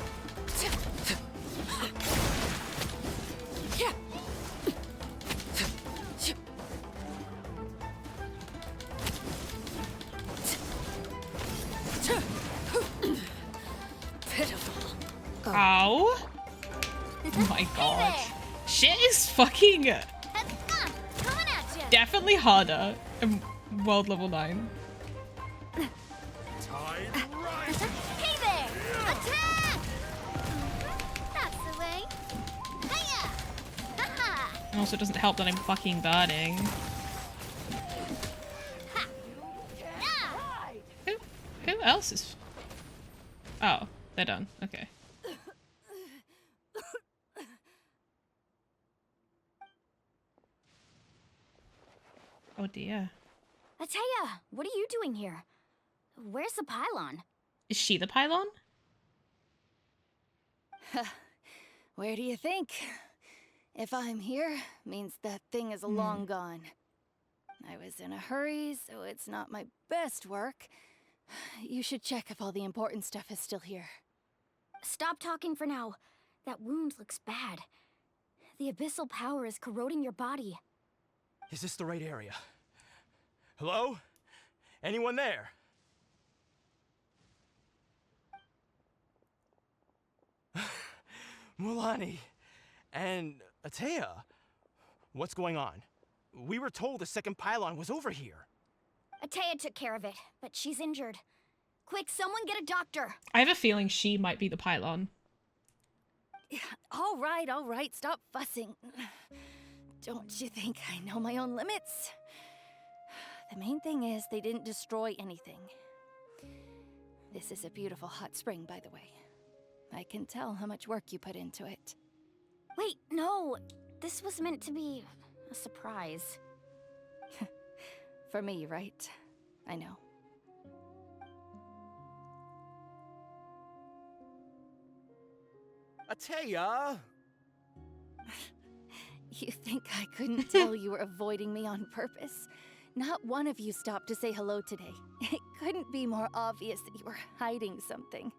Pitiful. Ow. Oh my god. Shit is fucking definitely harder in World Level 9. Hey there! Attack! That's the way. Hiya! Haha! And also, it doesn't help that I'm fucking burning. Who else is... Oh, they're done. Okay. Oh dear. Ateya, what are you doing here? Where's the pylon? Is she the pylon? Where do you think? If I'm here, means that thing is long gone. I was in a hurry, so it's not my best work. You should check if all the important stuff is still here. Stop talking for now. That wound looks bad. The abyssal power is corroding your body. Is this the right area? Hello? Anyone there? Mulani and Ateya, what's going on? We were told the second pylon was over here. Ateya took care of it, but she's injured. Quick, someone get a doctor! I have a feeling she might be the pylon. All right, stop fussing. Don't you think I know my own limits? The main thing is they didn't destroy anything. This is a beautiful hot spring, by the way. I can tell how much work you put into it. Wait, no. This was meant to be a surprise. For me, right? I know. Ateya! You think I couldn't tell you were avoiding me on purpose? Not one of you stopped to say hello today. It couldn't be more obvious that you were hiding something.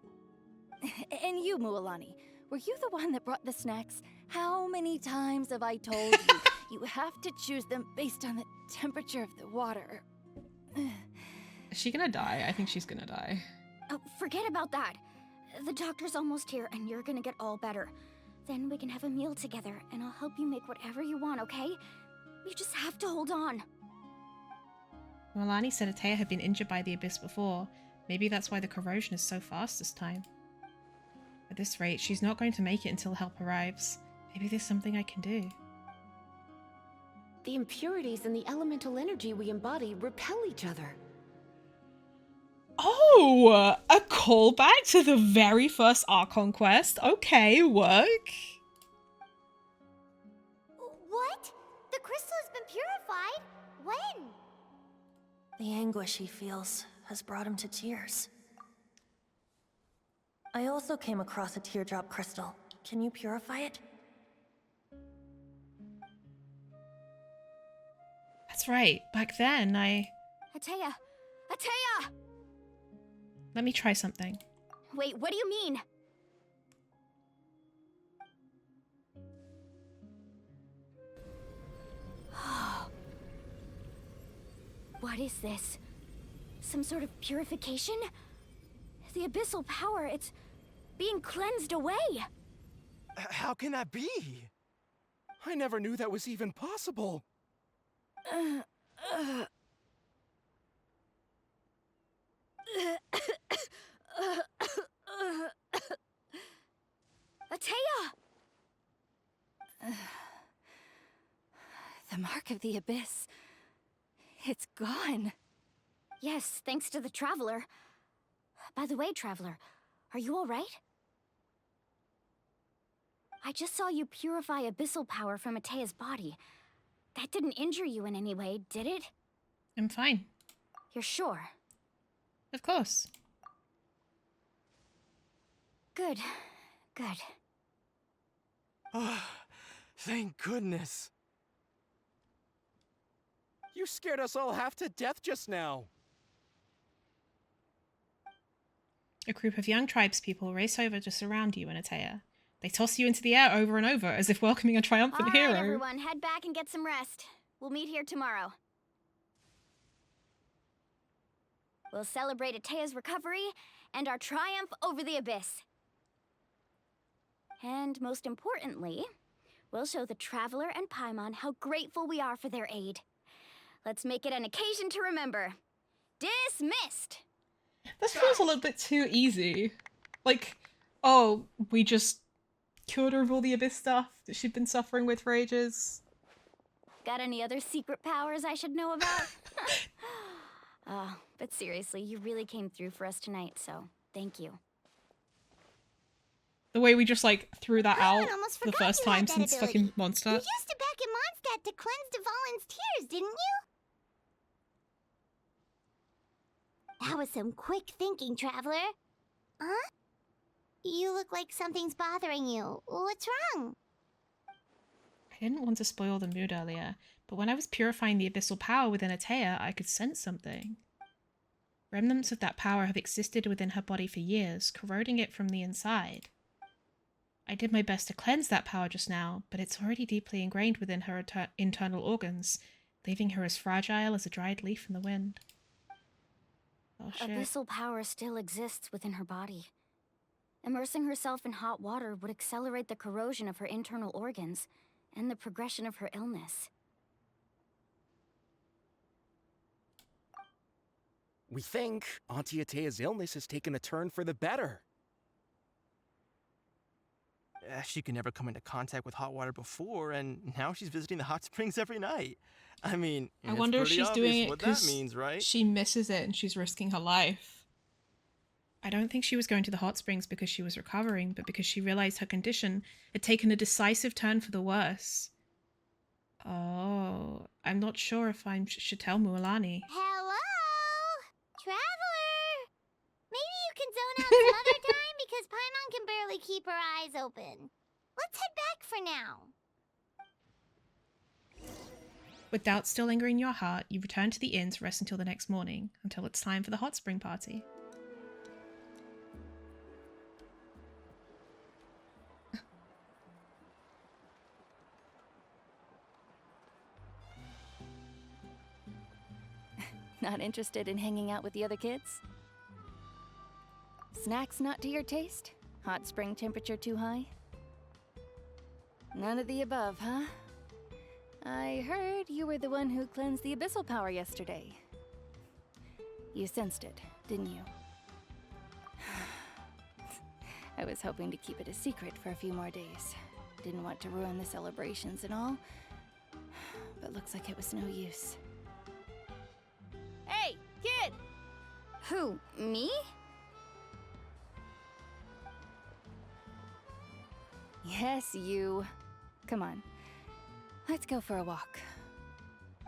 And you, Mualani, were you the one that brought the snacks? How many times have I told you, you have to choose them based on the temperature of the water? Is she gonna die? I think she's gonna die. Oh, forget about that. The doctor's almost here, and you're gonna get all better. Then we can have a meal together, and I'll help you make whatever you want, okay? You just have to hold on. Milani said Ateya had been injured by the abyss before. Maybe that's why the corrosion is so fast this time. At this rate, she's not going to make it until help arrives. Maybe there's something I can do. The impurities and the elemental energy we embody repel each other. Oh! A callback to the very first Archon Quest? Okay, work. What? The crystal has been purified? When? The anguish he feels has brought him to tears. I also came across a teardrop crystal. Can you purify it? That's right. Back then, Ateya! Ateya! Let me try something. Wait, what do you mean? What is this? Some sort of purification? The abyssal power, it's being cleansed away. How can that be? I never knew that was even possible. Ateya! The mark back of the abyss. It's gone. Yes, thanks to the Traveler. By the way, Traveler, are you alright? I just saw you purify abyssal power from Atea's body. That didn't injure you in any way, did it? I'm fine. You're sure? Of course. Good. Good. Oh, thank goodness. You scared us all half to death just now. A group of young tribespeople race over to surround you and Atea. They toss you into the air over and over as if welcoming a triumphant hero. All right, everyone, head back and get some rest. We'll meet here tomorrow. We'll celebrate Atea's recovery and our triumph over the abyss. And most importantly, we'll show the Traveler and Paimon how grateful we are for their aid. Let's make it an occasion to remember. Dismissed! This feels a little bit too easy. Like, oh, we just cured her of all the abyss stuff that she'd been suffering with for ages. Got any other secret powers I should know about? But seriously, you really came through for us tonight, so thank you. The way we just, like, threw that out almost the forgot first you had time that since ability. fucking Mondstadt. You used it back in Mondstadt to cleanse Dvalin's tears, didn't you? That was some quick thinking, Traveler. Huh? You look like something's bothering you. What's wrong? I didn't want to spoil the mood earlier, but when I was purifying the abyssal power within Atea, I could sense something. Remnants of that power have existed within her body for years, corroding it from the inside. I did my best to cleanse that power just now, but it's already deeply ingrained within her internal organs, leaving her as fragile as a dried leaf in the wind. Oh shit. Abyssal power still exists within her body. Immersing herself in hot water would accelerate the corrosion of her internal organs and the progression of her illness. We think Auntie Atea's illness has taken a turn for the better. She could never come into contact with hot water before, and now she's visiting the hot springs every night. I mean, I it's wonder if pretty she's doing obvious it what that because means, right? she misses it and she's risking her life. I don't think she was going to the hot springs because she was recovering, but because she realized her condition had taken a decisive turn for the worse. Oh, I'm not sure if I should tell Mualani. Hello? Traveler! Maybe you can zone out some other time because Paimon can barely keep her eyes open. Let's head back for now. With doubt still lingering in your heart, you return to the inn to rest until the next morning, until it's time for the hot spring party. Not interested in hanging out with the other kids? Snacks not to your taste? Hot spring temperature too high? None of the above, huh? I heard you were the one who cleansed the abyssal power yesterday. You sensed it, didn't you? I was hoping to keep it a secret for a few more days. Didn't want to ruin the celebrations and all, but looks like it was no use. Hey, kid! Who, me? Yes, you. Come on. Let's go for a walk.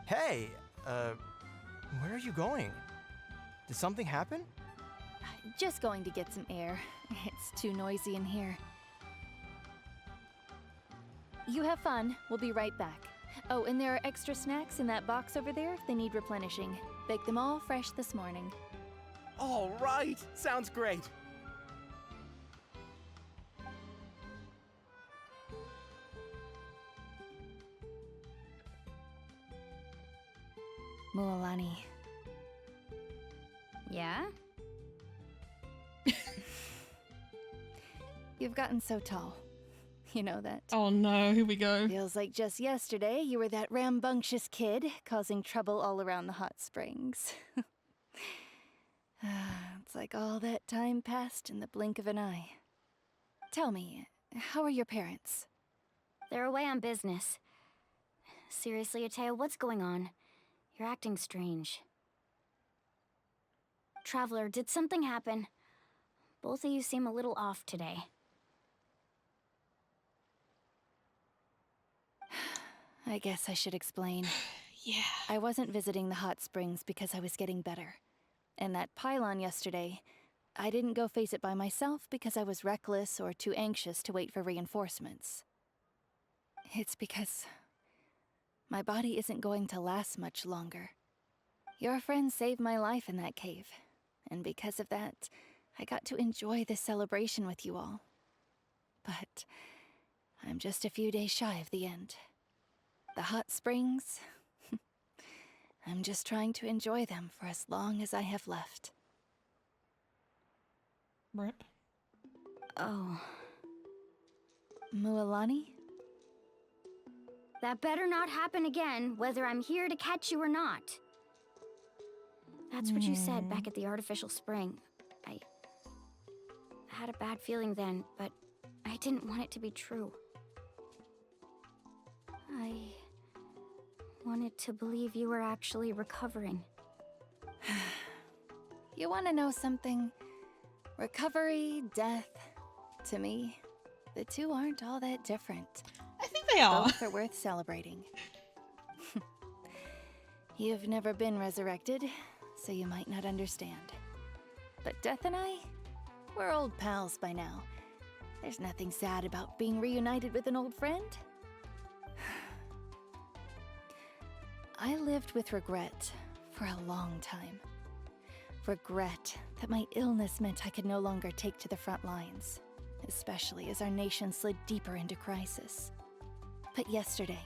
Hey, where are you going? Did something happen? Just going to get some air. It's too noisy in here. You have fun. We'll be right back. Oh, and there are extra snacks in that box over there if they need replenishing. Baked them all fresh this morning. All right, sounds great. Mualani. Yeah? You've gotten so tall. You know that. Oh no, here we go. Feels like just yesterday you were that rambunctious kid causing trouble all around the hot springs. It's like all that time passed in the blink of an eye. Tell me, how are your parents? They're away on business. Seriously, Atea, what's going on? You're acting strange. Traveler, did something happen? Both of you seem a little off today. I guess I should explain. Yeah. I wasn't visiting the hot springs because I was getting better. And that pylon yesterday, I didn't go face it by myself because I was reckless or too anxious to wait for reinforcements. It's because my body isn't going to last much longer. Your friend saved my life in that cave, and because of that, I got to enjoy this celebration with you all. But I'm just a few days shy of the end. The hot springs, I'm just trying to enjoy them for as long as I have left. Rip. Oh. Mualani? That better not happen again, whether I'm here to catch you or not. That's what you said back at the artificial spring. I had a bad feeling then, but I didn't want it to be true. I wanted to believe you were actually recovering. You want to know something? Recovery, death, to me, the two aren't all that different. I think they are. Both are worth celebrating. You've never been resurrected, so you might not understand. But Death and I, we're old pals by now. There's nothing sad about being reunited with an old friend. I lived with regret for a long time. Regret that my illness meant I could no longer take to the front lines, especially as our nation slid deeper into crisis. But yesterday,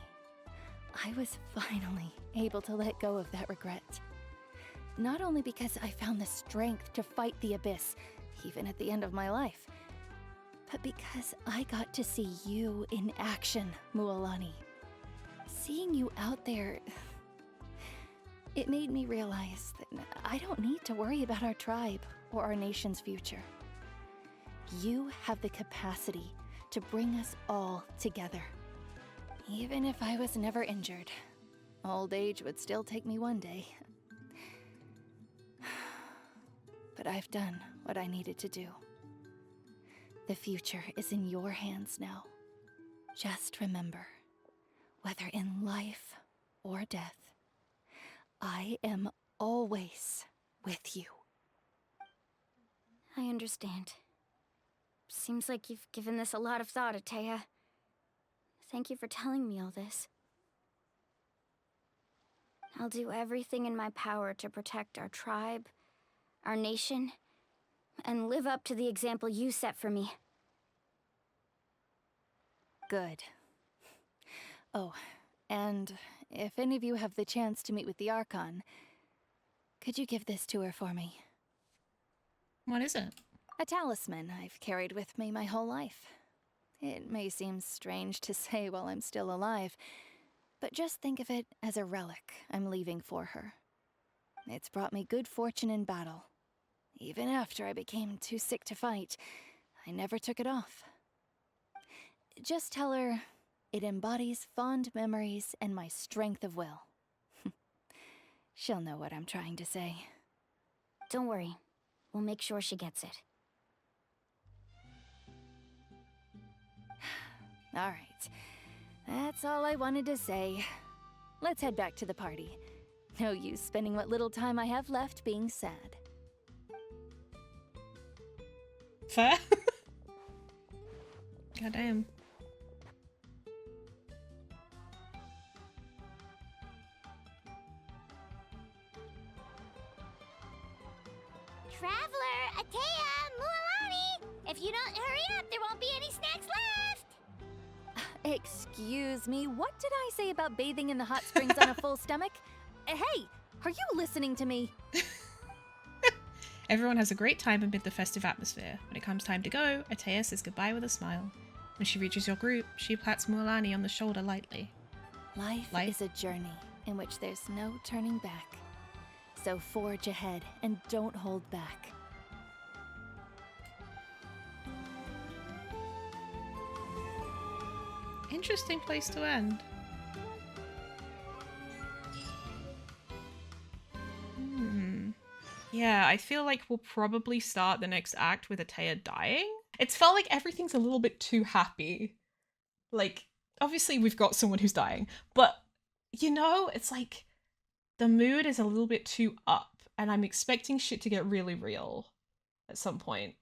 I was finally able to let go of that regret. Not only because I found the strength to fight the abyss, even at the end of my life, but because I got to see you in action, Mualani. Seeing you out there, it made me realize that I don't need to worry about our tribe or our nation's future. You have the capacity to bring us all together. Even if I was never injured, old age would still take me one day. But I've done what I needed to do. The future is in your hands now. Just remember, whether in life or death, I am always with you. I understand. Seems like you've given this a lot of thought, Atea. Thank you for telling me all this. I'll do everything in my power to protect our tribe, our nation, and live up to the example you set for me. Good. Oh, and if any of you have the chance to meet with the Archon, could you give this to her for me? What is it? A talisman I've carried with me my whole life. It may seem strange to say while I'm still alive, but just think of it as a relic I'm leaving for her. It's brought me good fortune in battle. Even after I became too sick to fight, I never took it off. Just tell her it embodies fond memories and my strength of will. She'll know what I'm trying to say. Don't worry. We'll make sure she gets it. All right. That's all I wanted to say. Let's head back to the party. No use spending what little time I have left being sad. Fair? Goddamn. Traveler, Atea, Mualani! If you don't hurry up, there won't be any snacks left! Excuse me, what did I say about bathing in the hot springs on a full stomach? Hey, are you listening to me? Everyone has a great time amid the festive atmosphere. When it comes time to go, Atea says goodbye with a smile. When she reaches your group, she pats Mualani on the shoulder lightly. Life is a journey in which there's no turning back. So forge ahead and don't hold back. Interesting place to end. Yeah, I feel like we'll probably start the next act with Atea dying. It's felt like everything's a little bit too happy. Like, obviously we've got someone who's dying, but, you know, it's like the mood is a little bit too up, and I'm expecting shit to get really real at some point.